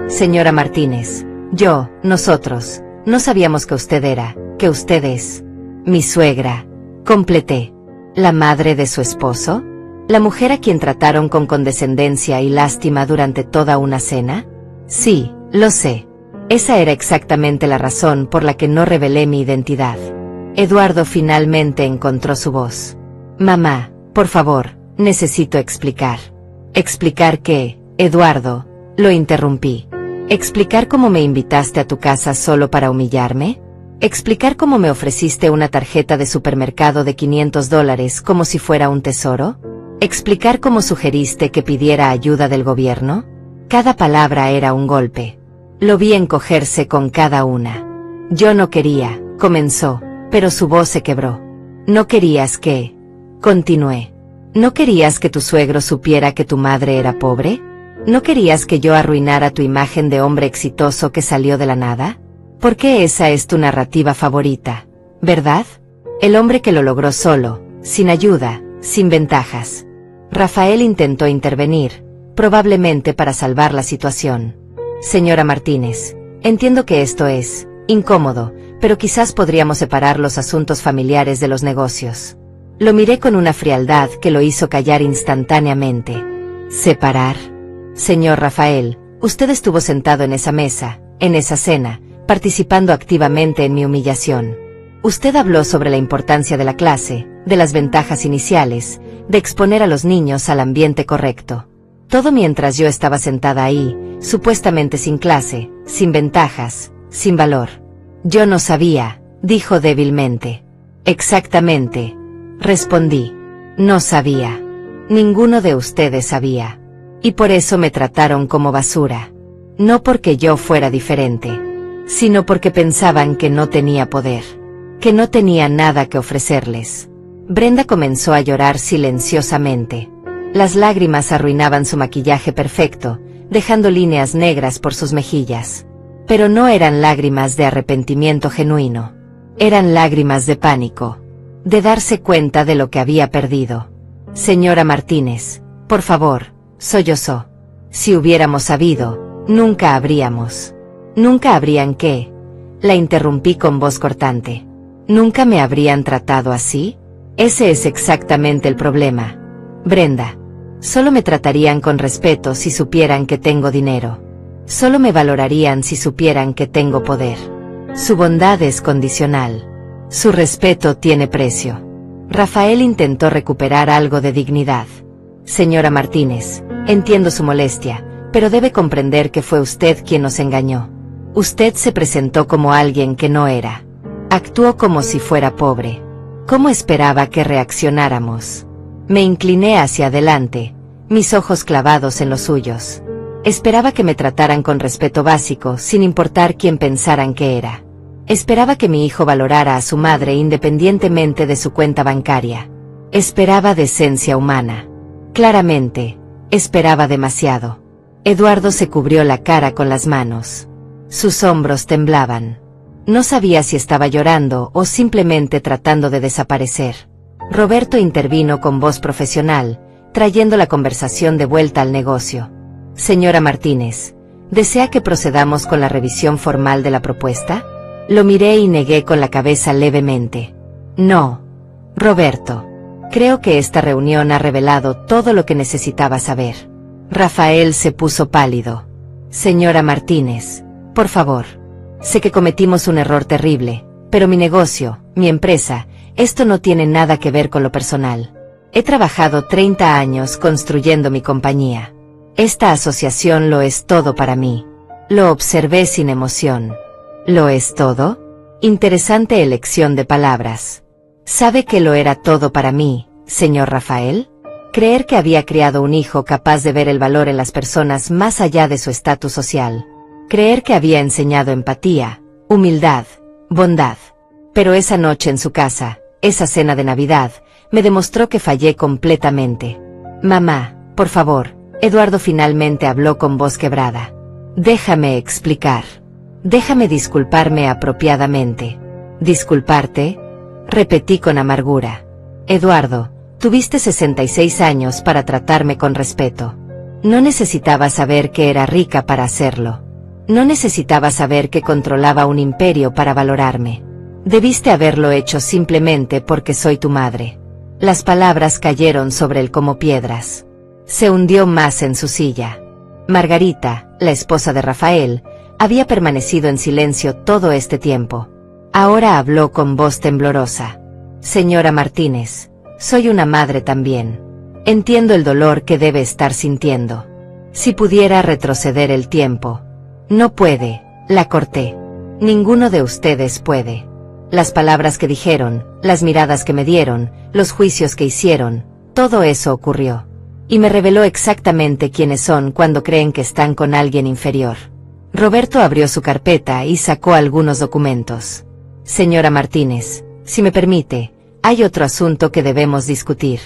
Señora Martínez, nosotros, no sabíamos que usted es. Mi suegra. Completé. ¿La madre de su esposo? ¿La mujer a quien trataron con condescendencia y lástima durante toda una cena? Sí, lo sé. Esa era exactamente la razón por la que no revelé mi identidad. Eduardo finalmente encontró su voz. Mamá, por favor, necesito explicar. ¿Explicar qué, Eduardo? Lo interrumpí. ¿Explicar cómo me invitaste a tu casa solo para humillarme? ¿Explicar cómo me ofreciste una tarjeta de supermercado de $500 como si fuera un tesoro? ¿Explicar cómo sugeriste que pidiera ayuda del gobierno? Cada palabra era un golpe. Lo vi encogerse con cada una. Yo no quería, comenzó, pero su voz se quebró. No querías que... Continué. ¿No querías que tu suegro supiera que tu madre era pobre? ¿No querías que yo arruinara tu imagen de hombre exitoso que salió de la nada? Porque esa es tu narrativa favorita, ¿verdad? El hombre que lo logró solo, sin ayuda, sin ventajas. Rafael intentó intervenir, probablemente para salvar la situación. Señora Martínez, entiendo que esto es incómodo, pero quizás podríamos separar los asuntos familiares de los negocios. Lo miré con una frialdad que lo hizo callar instantáneamente. ¿Separar? Señor Rafael, usted estuvo sentado en esa mesa, en esa cena, participando activamente en mi humillación. Usted habló sobre la importancia de la clase, de las ventajas iniciales, de exponer a los niños al ambiente correcto. Todo mientras yo estaba sentada ahí, supuestamente sin clase, sin ventajas, sin valor. Yo no sabía, dijo débilmente. Exactamente, respondí. No sabía. Ninguno de ustedes sabía. Y por eso me trataron como basura. No porque yo fuera diferente, sino porque pensaban que no tenía poder, que no tenía nada que ofrecerles. Brenda comenzó a llorar silenciosamente. Las lágrimas arruinaban su maquillaje perfecto, dejando líneas negras por sus mejillas. Pero no eran lágrimas de arrepentimiento genuino. Eran lágrimas de pánico, de darse cuenta de lo que había perdido. Señora Martínez, por favor, sollozó. Si hubiéramos sabido, nunca habríamos. ¿Nunca habrían qué? La interrumpí con voz cortante. ¿Nunca me habrían tratado así? Ese es exactamente el problema. Brenda. Solo me tratarían con respeto si supieran que tengo dinero. Solo me valorarían si supieran que tengo poder. Su bondad es condicional. Su respeto tiene precio. Rafael intentó recuperar algo de dignidad. Señora Martínez, entiendo su molestia, pero debe comprender que fue usted quien nos engañó. Usted se presentó como alguien que no era. Actuó como si fuera pobre. ¿Cómo esperaba que reaccionáramos? Me incliné hacia adelante, mis ojos clavados en los suyos. Esperaba que me trataran con respeto básico, sin importar quién pensaran que era. Esperaba que mi hijo valorara a su madre independientemente de su cuenta bancaria. Esperaba decencia humana. Claramente, esperaba demasiado. Eduardo se cubrió la cara con las manos. Sus hombros temblaban. No sabía si estaba llorando o simplemente tratando de desaparecer. Roberto intervino con voz profesional, trayendo la conversación de vuelta al negocio. Señora Martínez, ¿desea que procedamos con la revisión formal de la propuesta? Lo miré y negué con la cabeza levemente. No. Roberto. Creo que esta reunión ha revelado todo lo que necesitaba saber. Rafael se puso pálido. Señora Martínez, por favor. Sé que cometimos un error terrible, pero mi negocio, mi empresa, esto no tiene nada que ver con lo personal. He trabajado 30 años construyendo mi compañía. Esta asociación lo es todo para mí. Lo observé sin emoción. ¿Lo es todo? Interesante elección de palabras. ¿Sabe que lo era todo para mí, señor Rafael? Creer que había criado un hijo capaz de ver el valor en las personas más allá de su estatus social. Creer que había enseñado empatía, humildad, bondad. Pero esa noche en su casa, esa cena de Navidad, me demostró que fallé completamente. Mamá, por favor, Eduardo finalmente habló con voz quebrada. Déjame explicar. Déjame disculparme apropiadamente. ¿Disculparte? Repetí con amargura. Eduardo, tuviste 66 años para tratarme con respeto. No necesitaba saber que era rica para hacerlo. No necesitaba saber que controlaba un imperio para valorarme. Debiste haberlo hecho simplemente porque soy tu madre. Las palabras cayeron sobre él como piedras. Se hundió más en su silla. Margarita, la esposa de Rafael, había permanecido en silencio todo este tiempo. Ahora habló con voz temblorosa. Señora Martínez, soy una madre también. Entiendo el dolor que debe estar sintiendo. Si pudiera retroceder el tiempo. No puede, la corté. Ninguno de ustedes puede. Las palabras que dijeron, las miradas que me dieron, los juicios que hicieron, todo eso ocurrió. Y me reveló exactamente quiénes son cuando creen que están con alguien inferior. Roberto abrió su carpeta y sacó algunos documentos. Señora Martínez, si me permite, hay otro asunto que debemos discutir.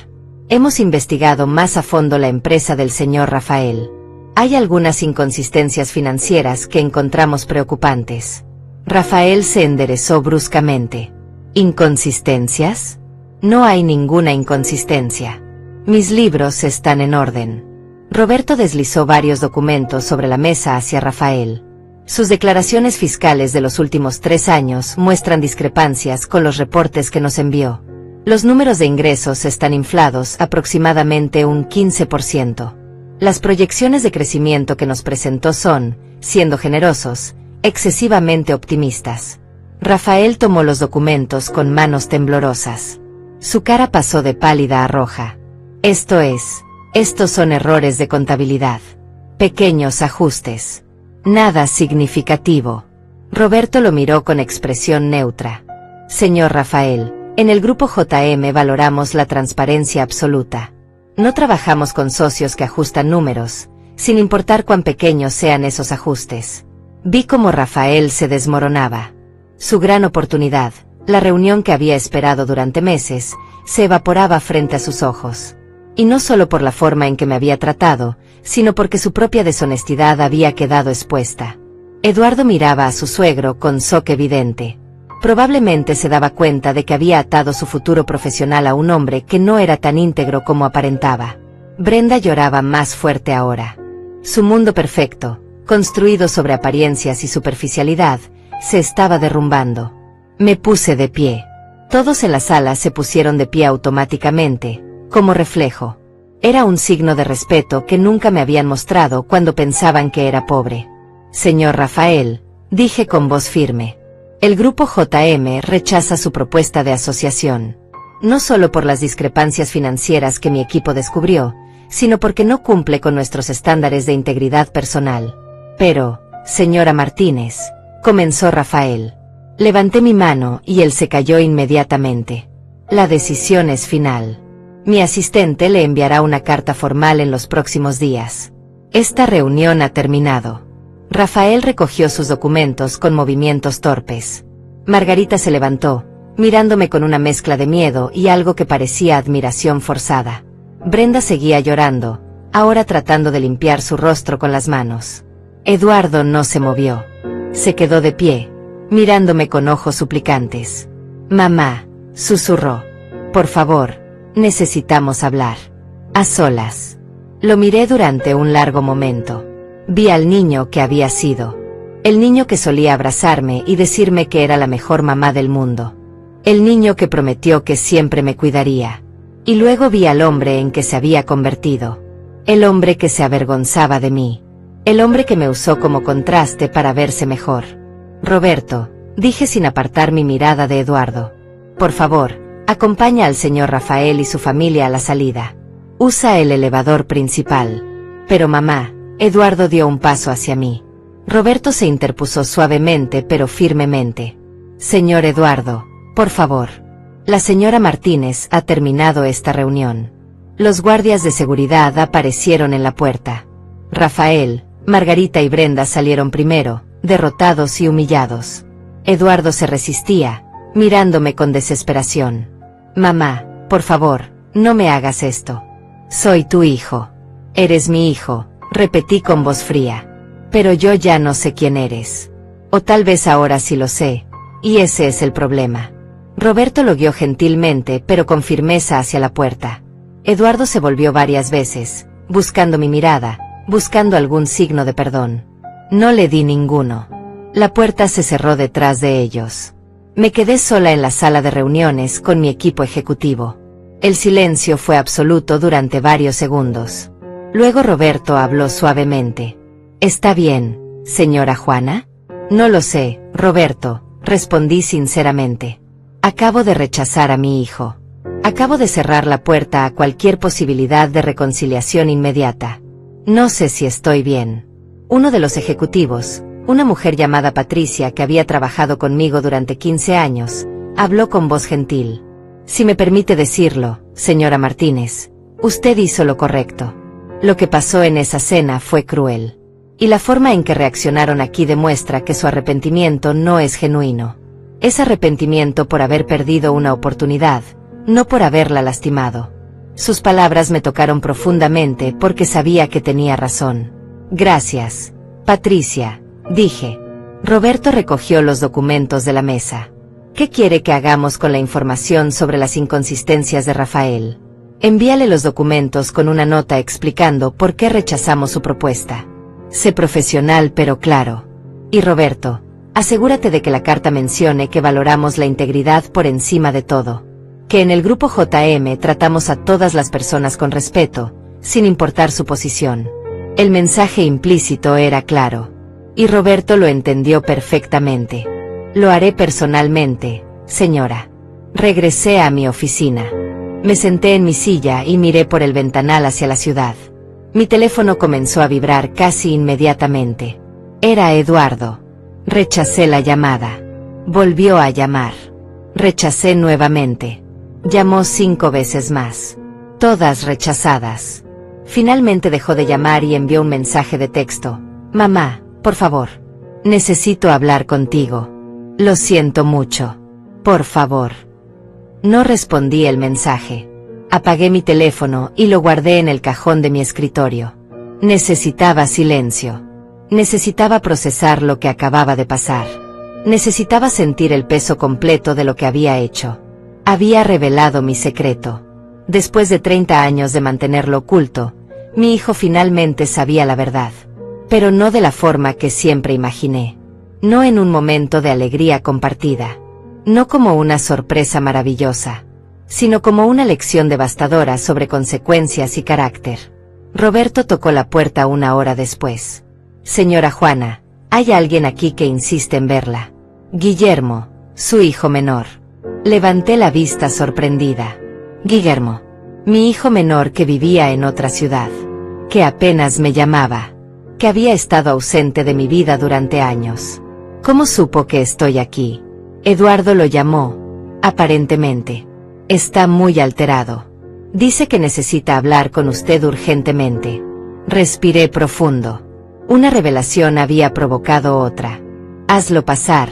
Hemos investigado más a fondo la empresa del señor Rafael. Hay algunas inconsistencias financieras que encontramos preocupantes. Rafael se enderezó bruscamente. ¿Inconsistencias? No hay ninguna inconsistencia. Mis libros están en orden. Roberto deslizó varios documentos sobre la mesa hacia Rafael. Sus declaraciones fiscales de los últimos 3 años muestran discrepancias con los reportes que nos envió. Los números de ingresos están inflados aproximadamente un 15%. Las proyecciones de crecimiento que nos presentó son, siendo generosos, excesivamente optimistas. Rafael tomó los documentos con manos temblorosas. Su cara pasó de pálida a roja. Estos son errores de contabilidad. Pequeños ajustes. Nada significativo. Roberto lo miró con expresión neutra. Señor Rafael, en el grupo JM valoramos la transparencia absoluta. No trabajamos con socios que ajustan números, sin importar cuán pequeños sean esos ajustes. Vi cómo Rafael se desmoronaba. Su gran oportunidad, la reunión que había esperado durante meses, se evaporaba frente a sus ojos. Y no solo por la forma en que me había tratado, sino porque su propia deshonestidad había quedado expuesta. Eduardo miraba a su suegro con shock evidente. Probablemente se daba cuenta de que había atado su futuro profesional a un hombre que no era tan íntegro como aparentaba. Brenda lloraba más fuerte ahora. Su mundo perfecto, construido sobre apariencias y superficialidad, se estaba derrumbando. Me puse de pie. Todos en la sala se pusieron de pie automáticamente, como reflejo. Era un signo de respeto que nunca me habían mostrado cuando pensaban que era pobre. Señor Rafael, dije con voz firme. El grupo JM rechaza su propuesta de asociación. No solo por las discrepancias financieras que mi equipo descubrió, sino porque no cumple con nuestros estándares de integridad personal. Pero, señora Martínez, comenzó Rafael. Levanté mi mano y él se cayó inmediatamente. La decisión es final. Mi asistente le enviará una carta formal en los próximos días. Esta reunión ha terminado. Rafael recogió sus documentos con movimientos torpes. Margarita se levantó, mirándome con una mezcla de miedo y algo que parecía admiración forzada. Brenda seguía llorando, ahora tratando de limpiar su rostro con las manos. Eduardo no se movió. Se quedó de pie, mirándome con ojos suplicantes. Mamá, susurró. Por favor, necesitamos hablar. A solas. Lo miré durante un largo momento. Vi al niño que había sido. El niño que solía abrazarme y decirme que era la mejor mamá del mundo. El niño que prometió que siempre me cuidaría. Y luego vi al hombre en que se había convertido. El hombre que se avergonzaba de mí. El hombre que me usó como contraste para verse mejor. Roberto, dije sin apartar mi mirada de Eduardo. Por favor, acompaña al señor Rafael y su familia a la salida. Usa el elevador principal. Pero mamá, Eduardo dio un paso hacia mí. Roberto se interpuso suavemente pero firmemente. Señor Eduardo, por favor. La señora Martínez ha terminado esta reunión. Los guardias de seguridad aparecieron en la puerta. Rafael, Margarita y Brenda salieron primero, derrotados y humillados. Eduardo se resistía, mirándome con desesperación. Mamá, por favor, no me hagas esto. Soy tu hijo. Eres mi hijo, repetí con voz fría. Pero yo ya no sé quién eres. O tal vez ahora sí lo sé, y ese es el problema. Roberto lo guió gentilmente pero con firmeza hacia la puerta. Eduardo se volvió varias veces, buscando mi mirada, buscando algún signo de perdón. No le di ninguno. La puerta se cerró detrás de ellos. Me quedé sola en la sala de reuniones con mi equipo ejecutivo. El silencio fue absoluto durante varios segundos. Luego Roberto habló suavemente. ¿Está bien, señora Juana? No lo sé, Roberto, respondí sinceramente. Acabo de rechazar a mi hijo. Acabo de cerrar la puerta a cualquier posibilidad de reconciliación inmediata. No sé si estoy bien. Uno de los ejecutivos, una mujer llamada Patricia que había trabajado conmigo durante 15 años, habló con voz gentil. Si me permite decirlo, señora Martínez, usted hizo lo correcto. Lo que pasó en esa cena fue cruel. Y la forma en que reaccionaron aquí demuestra que su arrepentimiento no es genuino. Es arrepentimiento por haber perdido una oportunidad, no por haberla lastimado. Sus palabras me tocaron profundamente porque sabía que tenía razón. Gracias, Patricia, dije. Roberto recogió los documentos de la mesa. ¿Qué quiere que hagamos con la información sobre las inconsistencias de Rafael? Envíale los documentos con una nota explicando por qué rechazamos su propuesta. Sé profesional pero claro. Y Roberto, asegúrate de que la carta mencione que valoramos la integridad por encima de todo. Que en el grupo JM tratamos a todas las personas con respeto, sin importar su posición. El mensaje implícito era claro. Y Roberto lo entendió perfectamente. Lo haré personalmente, señora. Regresé a mi oficina. Me senté en mi silla y miré por el ventanal hacia la ciudad. Mi teléfono comenzó a vibrar casi inmediatamente. Era Eduardo. Rechacé la llamada. Volvió a llamar. Rechacé nuevamente. Llamó 5 veces más. Todas rechazadas. Finalmente dejó de llamar y envió un mensaje de texto. Mamá, por favor. Necesito hablar contigo. Lo siento mucho. Por favor. No respondí el mensaje. Apagué mi teléfono y lo guardé en el cajón de mi escritorio. Necesitaba silencio. Necesitaba procesar lo que acababa de pasar. Necesitaba sentir el peso completo de lo que había hecho. Había revelado mi secreto. Después de 30 años de mantenerlo oculto, Mi hijo finalmente sabía la verdad. Pero no de la forma que siempre imaginé. No en un momento de alegría compartida. No como una sorpresa maravillosa, sino como una lección devastadora sobre consecuencias y carácter. Roberto tocó la puerta una hora después. Señora Juana, hay alguien aquí que insiste en verla. Guillermo, su hijo menor. Levanté la vista sorprendida. Guillermo, mi hijo menor que vivía en otra ciudad, que apenas me llamaba, que había estado ausente de mi vida durante años. ¿Cómo supo que estoy aquí? Eduardo lo llamó, aparentemente. Está muy alterado. Dice que necesita hablar con usted urgentemente. Respiré profundo. Una revelación había provocado otra. Hazlo pasar,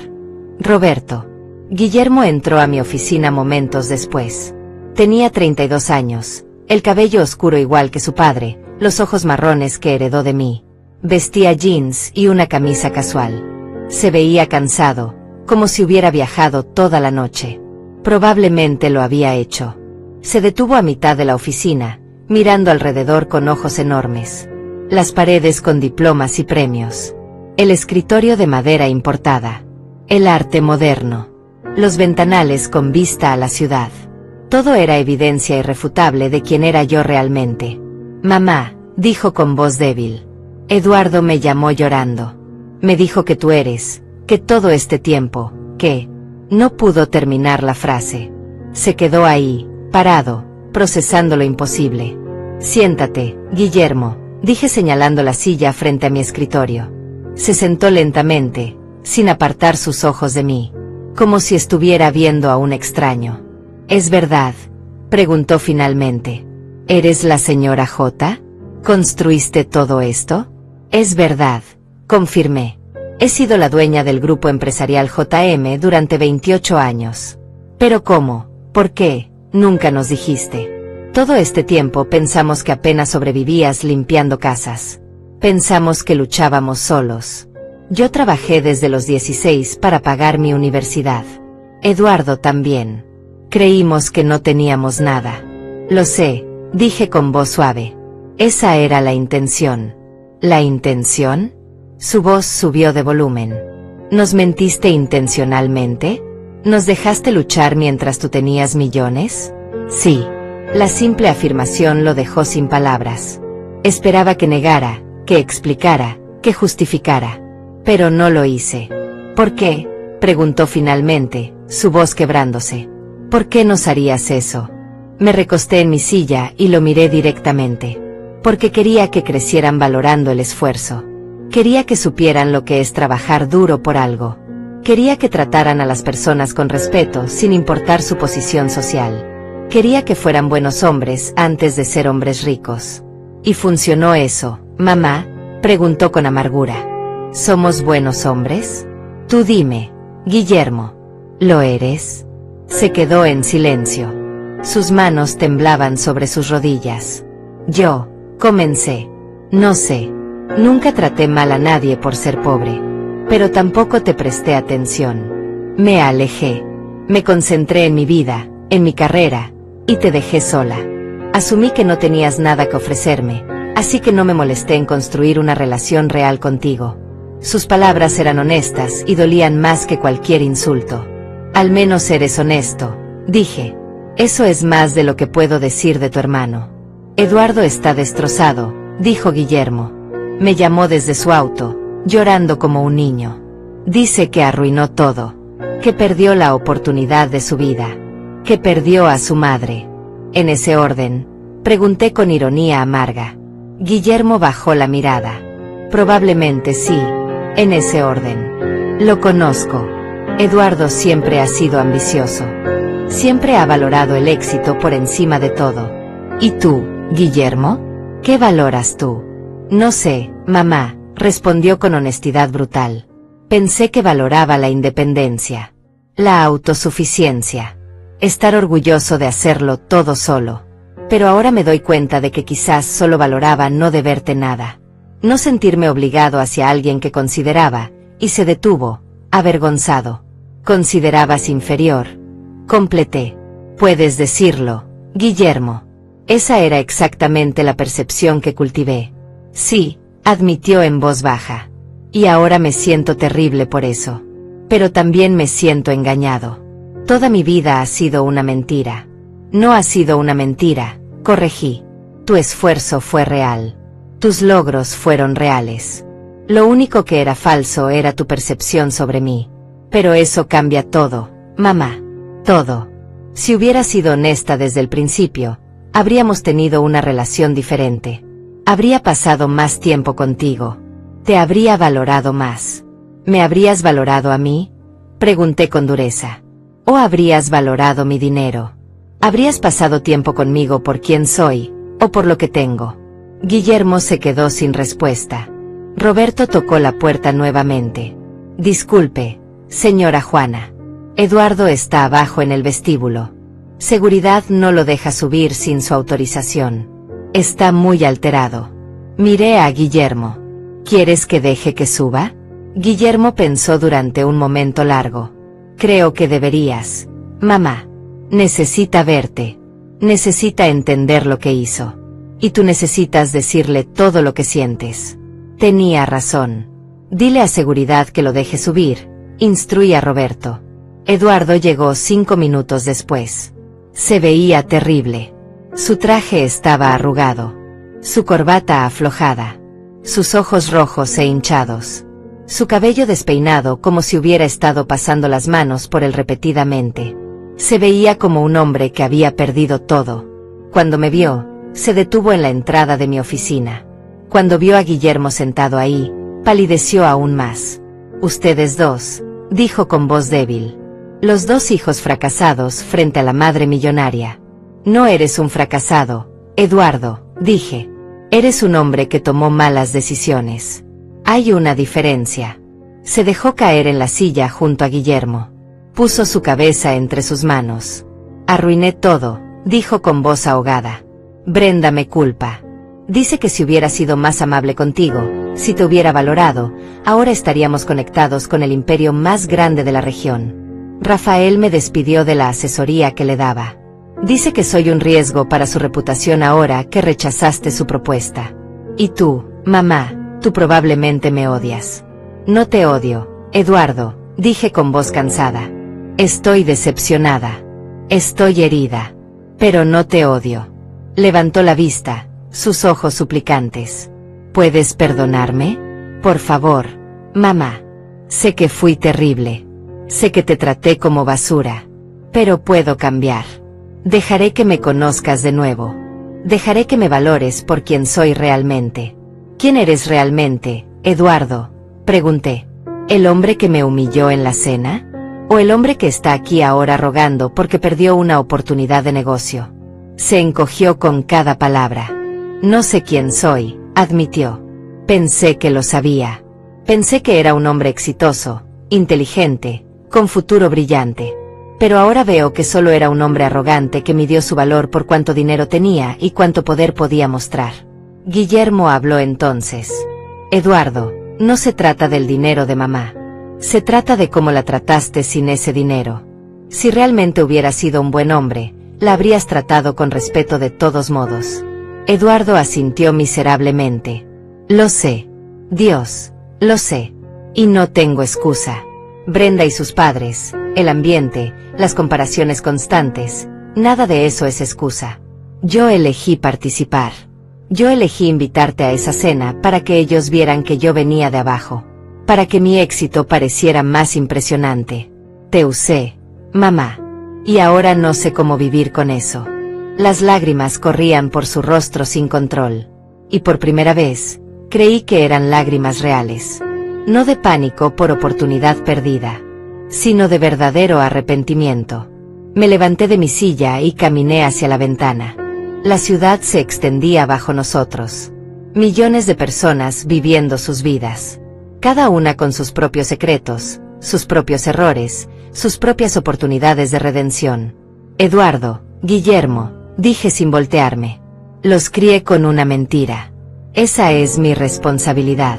Roberto. Guillermo entró a mi oficina momentos después. Tenía 32 años, el cabello oscuro igual que su padre, los ojos marrones que heredó de mí. Vestía jeans y una camisa casual. Se veía cansado, como si hubiera viajado toda la noche. Probablemente lo había hecho. Se detuvo a mitad de la oficina, mirando alrededor con ojos enormes. Las paredes con diplomas y premios. El escritorio de madera importada. El arte moderno. Los ventanales con vista a la ciudad. Todo era evidencia irrefutable de quién era yo realmente. Mamá, dijo con voz débil. Eduardo me llamó llorando. Me dijo que tú eres, que todo este tiempo, que... No pudo terminar la frase. Se quedó ahí, parado, procesando lo imposible. Siéntate, Guillermo, dije señalando la silla frente a mi escritorio. Se sentó lentamente, sin apartar sus ojos de mí, como si estuviera viendo a un extraño. ¿Es verdad?, preguntó finalmente. ¿Eres la señora J? ¿Construiste todo esto? Es verdad, confirmé. He sido la dueña del grupo empresarial JM durante 28 años. ¿Pero cómo? ¿Por qué? Nunca nos dijiste. Todo este tiempo pensamos que apenas sobrevivías limpiando casas. Pensamos que luchábamos solos. Yo trabajé desde los 16 para pagar mi universidad. Eduardo también. Creímos que no teníamos nada. Lo sé, dije con voz suave. Esa era la intención. ¿La intención? Su voz subió de volumen. ¿Nos mentiste intencionalmente? ¿Nos dejaste luchar mientras tú tenías millones? Sí. La simple afirmación lo dejó sin palabras. Esperaba que negara, que explicara, que justificara. Pero no lo hice. ¿Por qué?, preguntó finalmente, su voz quebrándose. ¿Por qué nos harías eso? Me recosté en mi silla y lo miré directamente. Porque quería que crecieran valorando el esfuerzo. Quería que supieran lo que es trabajar duro por algo. Quería que trataran a las personas con respeto sin importar su posición social. Quería que fueran buenos hombres antes de ser hombres ricos. ¿Y funcionó eso, mamá?, preguntó con amargura. ¿Somos buenos hombres? Tú dime, Guillermo. ¿Lo eres? Se quedó en silencio. Sus manos temblaban sobre sus rodillas. Yo, comencé. No sé. Nunca traté mal a nadie por ser pobre. Pero tampoco te presté atención. Me alejé. Me concentré en mi vida, en mi carrera, y te dejé sola. Asumí que no tenías nada que ofrecerme, así que no me molesté en construir una relación real contigo. Sus palabras eran honestas y dolían más que cualquier insulto. Al menos eres honesto, dije. Eso es más de lo que puedo decir de tu hermano. Eduardo está destrozado, dijo Guillermo. Me llamó desde su auto, llorando como un niño. Dice que arruinó todo, que perdió la oportunidad de su vida, que perdió a su madre. ¿En ese orden?, pregunté con ironía amarga. Guillermo bajó la mirada. Probablemente sí, en ese orden. Lo conozco. Eduardo siempre ha sido ambicioso. Siempre ha valorado el éxito por encima de todo. ¿Y tú, Guillermo? ¿Qué valoras tú? No sé, mamá, respondió con honestidad brutal. Pensé que valoraba la independencia, la autosuficiencia, estar orgulloso de hacerlo todo solo. Pero ahora me doy cuenta de que quizás solo valoraba no deberte nada, no sentirme obligado hacia alguien que consideraba, y se detuvo, avergonzado. Considerabas inferior. Completé. Puedes decirlo, Guillermo. Esa era exactamente la percepción que cultivé. Sí, admitió en voz baja. Y ahora me siento terrible por eso. Pero también me siento engañado. Toda mi vida ha sido una mentira. No ha sido una mentira, corregí. Tu esfuerzo fue real. Tus logros fueron reales. Lo único que era falso era tu percepción sobre mí. Pero eso cambia todo, mamá. Todo. Si hubiera sido honesta desde el principio, habríamos tenido una relación diferente. Habría pasado más tiempo contigo. Te habría valorado más. ¿Me habrías valorado a mí? Pregunté con dureza. ¿O habrías valorado mi dinero? ¿Habrías pasado tiempo conmigo por quién soy, o por lo que tengo? Guillermo se quedó sin respuesta. Roberto tocó la puerta nuevamente. Disculpe, señora Juana. Eduardo está abajo en el vestíbulo. Seguridad no lo deja subir sin su autorización. Está muy alterado. Miré a Guillermo. ¿Quieres que deje que suba? Guillermo pensó durante un momento largo. Creo que deberías. Mamá. Necesita verte. Necesita entender lo que hizo. Y tú necesitas decirle todo lo que sientes. Tenía razón. Dile a Seguridad que lo deje subir, instruí a Roberto. Eduardo llegó 5 minutos después. Se veía terrible. Su traje estaba arrugado. Su corbata aflojada. Sus ojos rojos e hinchados. Su cabello despeinado como si hubiera estado pasando las manos por él repetidamente. Se veía como un hombre que había perdido todo. Cuando me vio, se detuvo en la entrada de mi oficina. Cuando vio a Guillermo sentado ahí, palideció aún más. Ustedes dos, dijo con voz débil. Los dos hijos fracasados frente a la madre millonaria. No eres un fracasado, Eduardo, dije. Eres un hombre que tomó malas decisiones. Hay una diferencia. Se dejó caer en la silla junto a Guillermo. Puso su cabeza entre sus manos. Arruiné todo, dijo con voz ahogada. Brenda me culpa. Dice que si hubiera sido más amable contigo, si te hubiera valorado, ahora estaríamos conectados con el imperio más grande de la región. Rafael me despidió de la asesoría que le daba. Dice que soy un riesgo para su reputación ahora que rechazaste su propuesta. Y tú, mamá, tú probablemente me odias. No te odio, Eduardo, dije con voz cansada. Estoy decepcionada. Estoy herida. Pero no te odio. Levantó la vista, sus ojos suplicantes. ¿Puedes perdonarme? Por favor, mamá. Sé que fui terrible. Sé que te traté como basura. Pero puedo cambiar. Dejaré que me conozcas de nuevo. Dejaré que me valores por quien soy realmente. ¿Quién eres realmente, Eduardo? Pregunté. ¿El hombre que me humilló en la cena? ¿O el hombre que está aquí ahora rogando porque perdió una oportunidad de negocio? Se encogió con cada palabra. No sé quién soy, admitió. Pensé que lo sabía. Pensé que era un hombre exitoso, inteligente, con futuro brillante. Pero ahora veo que solo era un hombre arrogante que midió su valor por cuánto dinero tenía y cuánto poder podía mostrar. Guillermo habló entonces. Eduardo, no se trata del dinero de mamá. Se trata de cómo la trataste sin ese dinero. Si realmente hubieras sido un buen hombre, la habrías tratado con respeto de todos modos. Eduardo asintió miserablemente. Lo sé. Dios, lo sé. Y no tengo excusa. Brenda y sus padres, el ambiente, las comparaciones constantes, nada de eso es excusa. Yo elegí participar. Yo elegí invitarte a esa cena para que ellos vieran que yo venía de abajo. Para que mi éxito pareciera más impresionante. Te usé, mamá. Y ahora no sé cómo vivir con eso. Las lágrimas corrían por su rostro sin control. Y por primera vez, creí que eran lágrimas reales. No de pánico por oportunidad perdida, sino de verdadero arrepentimiento. Me levanté de mi silla y caminé hacia la ventana. La ciudad se extendía bajo nosotros. Millones de personas viviendo sus vidas. Cada una con sus propios secretos, sus propios errores, sus propias oportunidades de redención. Eduardo, Guillermo, dije sin voltearme. Los crié con una mentira. Esa es mi responsabilidad.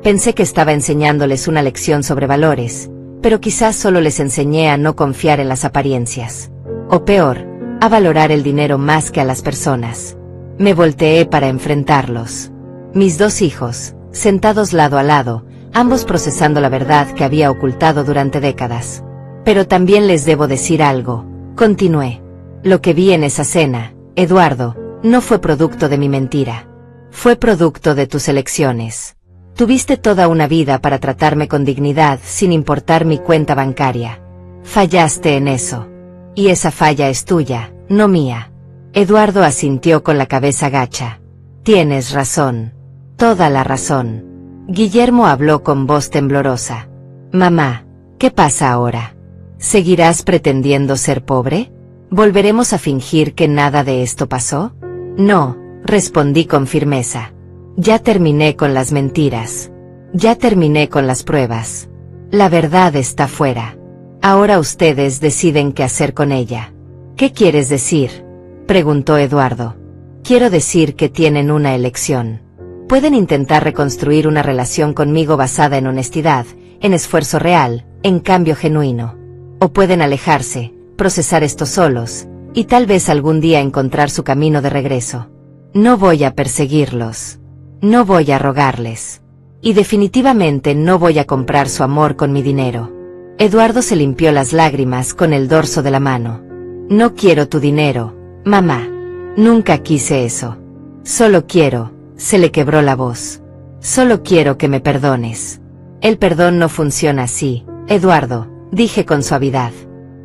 Pensé que estaba enseñándoles una lección sobre valores, pero quizás solo les enseñé a no confiar en las apariencias. O peor, a valorar el dinero más que a las personas. Me volteé para enfrentarlos. Mis 2 hijos, sentados lado a lado, ambos procesando la verdad que había ocultado durante décadas. Pero también les debo decir algo, continué. Lo que vi en esa cena, Eduardo, no fue producto de mi mentira. Fue producto de tus elecciones. Tuviste toda una vida para tratarme con dignidad sin importar mi cuenta bancaria. Fallaste en eso. Y esa falla es tuya, no mía. Eduardo asintió con la cabeza gacha. Tienes razón. Toda la razón. Guillermo habló con voz temblorosa. Mamá, ¿qué pasa ahora? ¿Seguirás pretendiendo ser pobre? ¿Volveremos a fingir que nada de esto pasó? No, respondí con firmeza. Ya terminé con las mentiras. Ya terminé con las pruebas. La verdad está fuera. Ahora ustedes deciden qué hacer con ella. ¿Qué quieres decir?, preguntó Eduardo. Quiero decir que tienen una elección. Pueden intentar reconstruir una relación conmigo basada en honestidad, en esfuerzo real, en cambio genuino. O pueden alejarse, procesar esto solos, y tal vez algún día encontrar su camino de regreso. No voy a perseguirlos. No voy a rogarles. Y definitivamente no voy a comprar su amor con mi dinero. Eduardo se limpió las lágrimas con el dorso de la mano. No quiero tu dinero, mamá. Nunca quise eso. Solo quiero, se le quebró la voz. Solo quiero que me perdones. El perdón no funciona así, Eduardo, dije con suavidad.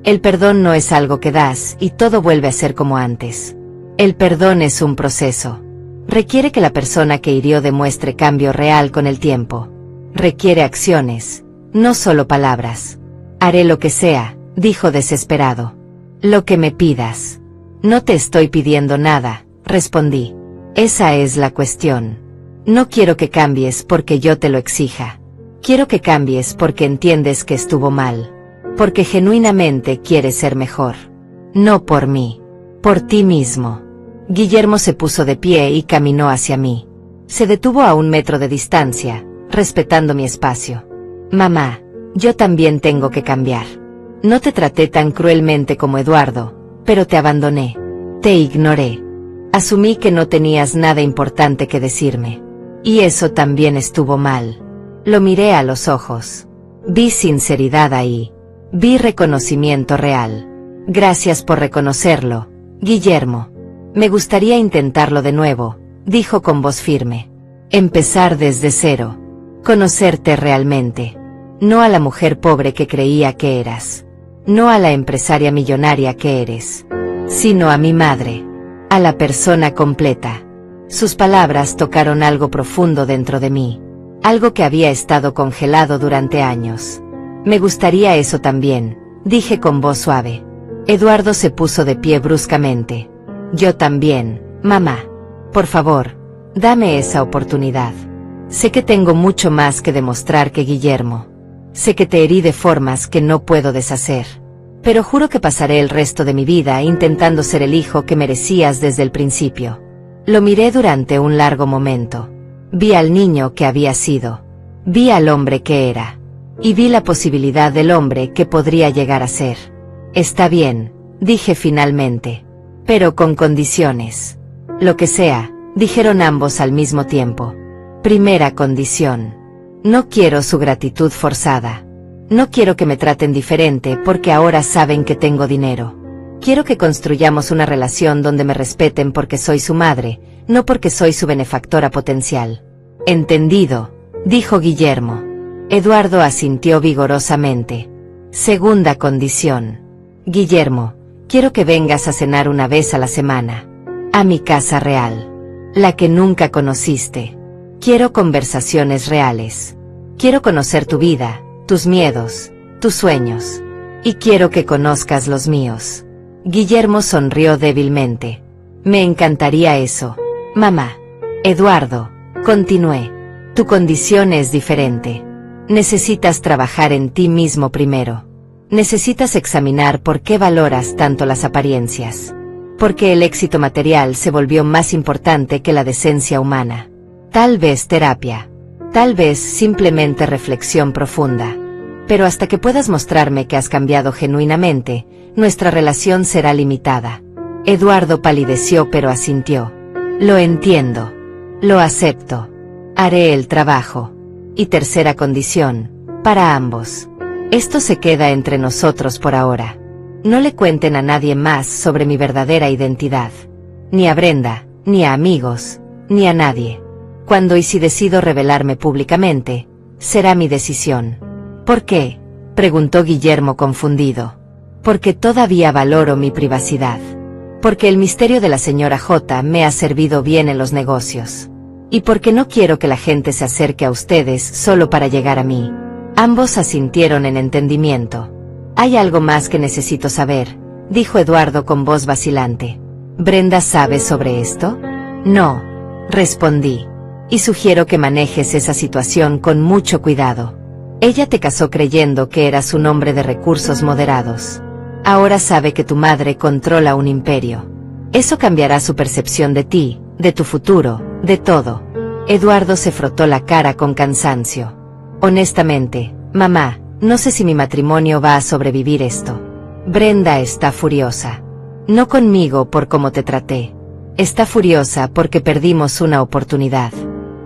El perdón no es algo que das y todo vuelve a ser como antes. El perdón es un proceso. Requiere que la persona que hirió demuestre cambio real con el tiempo. Requiere acciones, no solo palabras. Haré lo que sea, dijo desesperado. Lo que me pidas. No te estoy pidiendo nada, respondí. Esa es la cuestión. No quiero que cambies porque yo te lo exija. Quiero que cambies porque entiendes que estuvo mal. Porque genuinamente quieres ser mejor. No por mí. Por ti mismo. Guillermo se puso de pie y caminó hacia mí. Se detuvo a 1 metro de distancia, respetando mi espacio. Mamá, yo también tengo que cambiar. No te traté tan cruelmente como Eduardo, pero te abandoné. Te ignoré. Asumí que no tenías nada importante que decirme. Y eso también estuvo mal. Lo miré a los ojos. Vi sinceridad ahí. Vi reconocimiento real. Gracias por reconocerlo, Guillermo. Me gustaría intentarlo de nuevo, dijo con voz firme. Empezar desde cero. Conocerte realmente. No a la mujer pobre que creía que eras. No a la empresaria millonaria que eres. Sino a mi madre. A la persona completa. Sus palabras tocaron algo profundo dentro de mí. Algo que había estado congelado durante años. Me gustaría eso también, dije con voz suave. Eduardo se puso de pie bruscamente. Yo también, mamá. Por favor, dame esa oportunidad. Sé que tengo mucho más que demostrar que Guillermo. Sé que te herí de formas que no puedo deshacer. Pero juro que pasaré el resto de mi vida intentando ser el hijo que merecías desde el principio. Lo miré durante un largo momento. Vi al niño que había sido. Vi al hombre que era. Y vi la posibilidad del hombre que podría llegar a ser. Está bien, dije finalmente. Pero con condiciones. Lo que sea, dijeron ambos al mismo tiempo. Primera condición. No quiero su gratitud forzada. No quiero que me traten diferente porque ahora saben que tengo dinero. Quiero que construyamos una relación donde me respeten porque soy su madre, no porque soy su benefactora potencial. Entendido, dijo Guillermo. Eduardo asintió vigorosamente. Segunda condición. Guillermo, quiero que vengas a cenar una vez a la semana. A mi casa real. La que nunca conociste. Quiero conversaciones reales. Quiero conocer tu vida, tus miedos, tus sueños. Y quiero que conozcas los míos. Guillermo sonrió débilmente. Me encantaría eso, mamá. Eduardo, continué. Tu condición es diferente. Necesitas trabajar en ti mismo primero. Necesitas examinar por qué valoras tanto las apariencias. Porque el éxito material se volvió más importante que la decencia humana. Tal vez terapia. Tal vez simplemente reflexión profunda. Pero hasta que puedas mostrarme que has cambiado genuinamente, nuestra relación será limitada. Eduardo palideció pero asintió. Lo entiendo. Lo acepto. Haré el trabajo. Y tercera condición, para ambos. Esto se queda entre nosotros por ahora. No le cuenten a nadie más sobre mi verdadera identidad. Ni a Brenda, ni a amigos, ni a nadie. Cuando y si decido revelarme públicamente, será mi decisión. ¿Por qué?, preguntó Guillermo confundido. Porque todavía valoro mi privacidad. Porque el misterio de la señora J me ha servido bien en los negocios. Y porque no quiero que la gente se acerque a ustedes solo para llegar a mí. Ambos asintieron en entendimiento. Hay algo más que necesito saber, dijo Eduardo con voz vacilante. ¿Brenda sabe sobre esto? No, respondí. Y sugiero que manejes esa situación con mucho cuidado. Ella te casó creyendo que eras un hombre de recursos moderados. Ahora sabe que tu madre controla un imperio. Eso cambiará su percepción de ti, de tu futuro, de todo. Eduardo se frotó la cara con cansancio. Honestamente, mamá, no sé si mi matrimonio va a sobrevivir esto. Brenda está furiosa. No conmigo por cómo te traté. Está furiosa porque perdimos una oportunidad.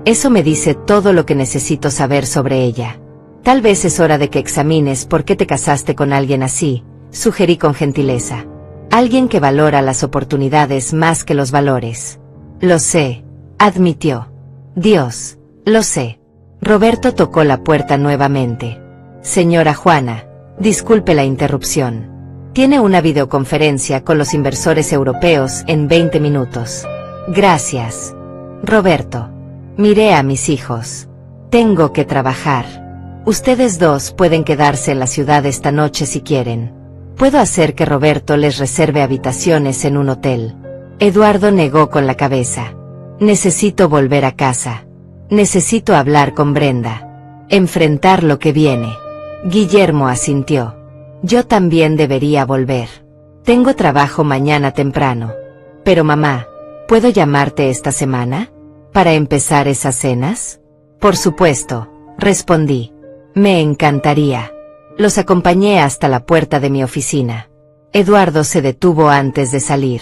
Eso me dice todo lo que necesito saber sobre ella. Tal vez es hora de que examines por qué te casaste con alguien así, sugerí con gentileza. Alguien que valora las oportunidades más que los valores. Lo sé, admitió. Dios, lo sé. Roberto tocó la puerta nuevamente. Señora Juana, disculpe la interrupción. Tiene una videoconferencia con los inversores europeos en 20 minutos. Gracias. Roberto. Miré a mis hijos. Tengo que trabajar. Ustedes dos pueden quedarse en la ciudad esta noche si quieren. Puedo hacer que Roberto les reserve habitaciones en un hotel. Eduardo negó con la cabeza. Necesito volver a casa. Necesito hablar con Brenda. Enfrentar lo que viene. Guillermo asintió. Yo también debería volver. Tengo trabajo mañana temprano. Pero mamá, ¿puedo llamarte esta semana? ¿Para empezar esas cenas? Por supuesto, respondí. Me encantaría. Los acompañé hasta la puerta de mi oficina. Eduardo se detuvo antes de salir.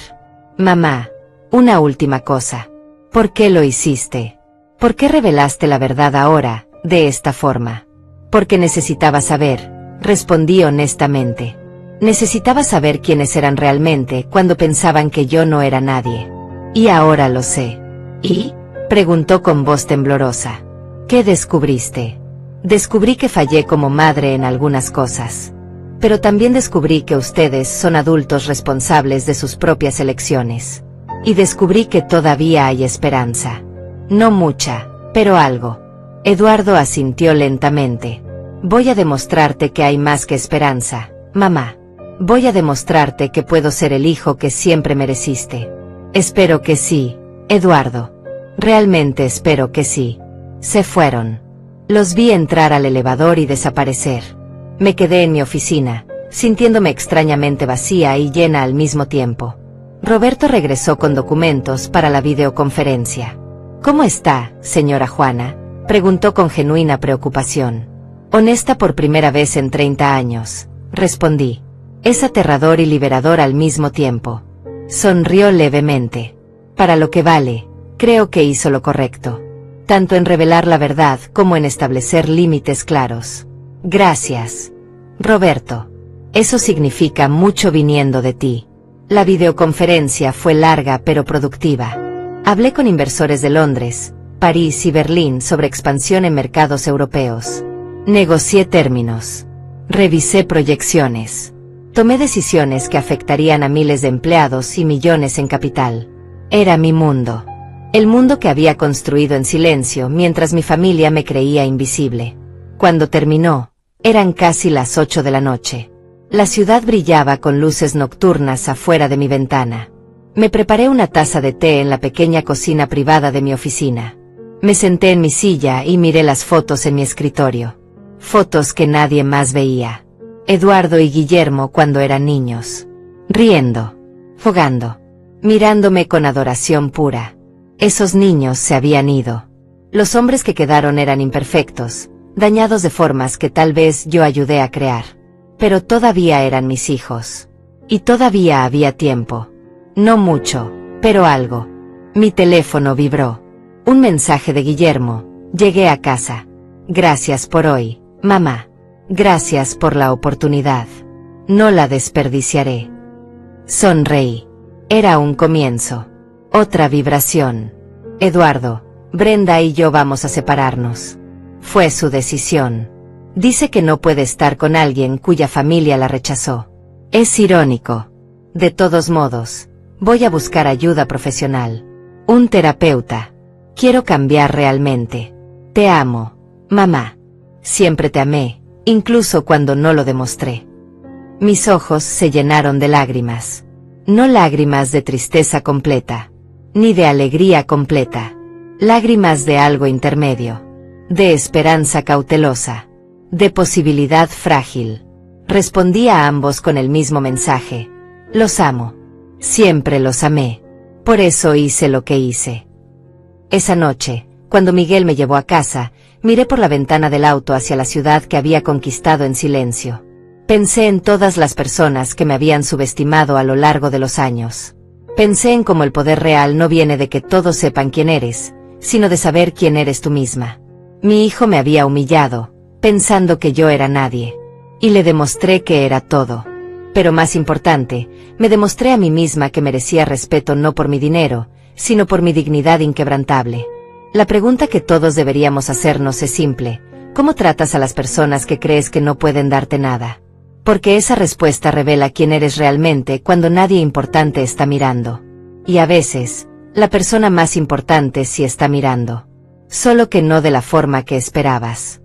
Mamá, una última cosa. ¿Por qué lo hiciste? ¿Por qué revelaste la verdad ahora, de esta forma? Porque necesitaba saber, respondí honestamente. Necesitaba saber quiénes eran realmente cuando pensaban que yo no era nadie. Y ahora lo sé. ¿Y?, preguntó con voz temblorosa. ¿Qué descubriste? Descubrí que fallé como madre en algunas cosas. Pero también descubrí que ustedes son adultos responsables de sus propias elecciones. Y descubrí que todavía hay esperanza. No mucha, pero algo. Eduardo asintió lentamente. Voy a demostrarte que hay más que esperanza, mamá. Voy a demostrarte que puedo ser el hijo que siempre mereciste. Espero que sí, Eduardo. Realmente espero que sí. Se fueron. Los vi entrar al elevador y desaparecer. Me quedé en mi oficina, sintiéndome extrañamente vacía y llena al mismo tiempo. Roberto regresó con documentos para la videoconferencia. ¿Cómo está, señora Juana?, preguntó con genuina preocupación. Honesta por primera vez en 30 años, respondí. Es aterrador y liberador al mismo tiempo. Sonrió levemente. Para lo que vale, creo que hizo lo correcto. Tanto en revelar la verdad como en establecer límites claros. Gracias, Roberto. Eso significa mucho viniendo de ti. La videoconferencia fue larga pero productiva. Hablé con inversores de Londres, París y Berlín sobre expansión en mercados europeos. Negocié términos. Revisé proyecciones. Tomé decisiones que afectarían a miles de empleados y millones en capital. Era mi mundo. El mundo que había construido en silencio mientras mi familia me creía invisible. Cuando terminó, eran casi las 8 de la noche. La ciudad brillaba con luces nocturnas afuera de mi ventana. Me preparé una taza de té en la pequeña cocina privada de mi oficina. Me senté en mi silla y miré las fotos en mi escritorio. Fotos que nadie más veía. Eduardo y Guillermo cuando eran niños. Riendo. Jugando. Mirándome con adoración pura. Esos niños se habían ido. Los hombres que quedaron eran imperfectos, dañados de formas que tal vez yo ayudé a crear. Pero todavía eran mis hijos. Y todavía había tiempo. No mucho, pero algo. Mi teléfono vibró. Un mensaje de Guillermo. Llegué a casa. Gracias por hoy, mamá. Gracias por la oportunidad. No la desperdiciaré. Sonreí. Era un comienzo. Otra vibración. Eduardo, Brenda y yo vamos a separarnos. Fue su decisión. Dice que no puede estar con alguien cuya familia la rechazó. Es irónico. De todos modos, voy a buscar ayuda profesional. Un terapeuta. Quiero cambiar realmente. Te amo, mamá. Siempre te amé, incluso cuando no lo demostré. Mis ojos se llenaron de lágrimas. No lágrimas de tristeza completa, ni de alegría completa. Lágrimas de algo intermedio. De esperanza cautelosa. De posibilidad frágil. Respondí a ambos con el mismo mensaje. Los amo. Siempre los amé. Por eso hice lo que hice. Esa noche, cuando Miguel me llevó a casa, miré por la ventana del auto hacia la ciudad que había conquistado en silencio. Pensé en todas las personas que me habían subestimado a lo largo de los años. Pensé en cómo el poder real no viene de que todos sepan quién eres, sino de saber quién eres tú misma. Mi hijo me había humillado, pensando que yo era nadie. Y le demostré que era todo. Pero más importante, me demostré a mí misma que merecía respeto no por mi dinero, sino por mi dignidad inquebrantable. La pregunta que todos deberíamos hacernos es simple: ¿cómo tratas a las personas que crees que no pueden darte nada? Porque esa respuesta revela quién eres realmente cuando nadie importante está mirando. Y a veces, la persona más importante sí está mirando. Solo que no de la forma que esperabas.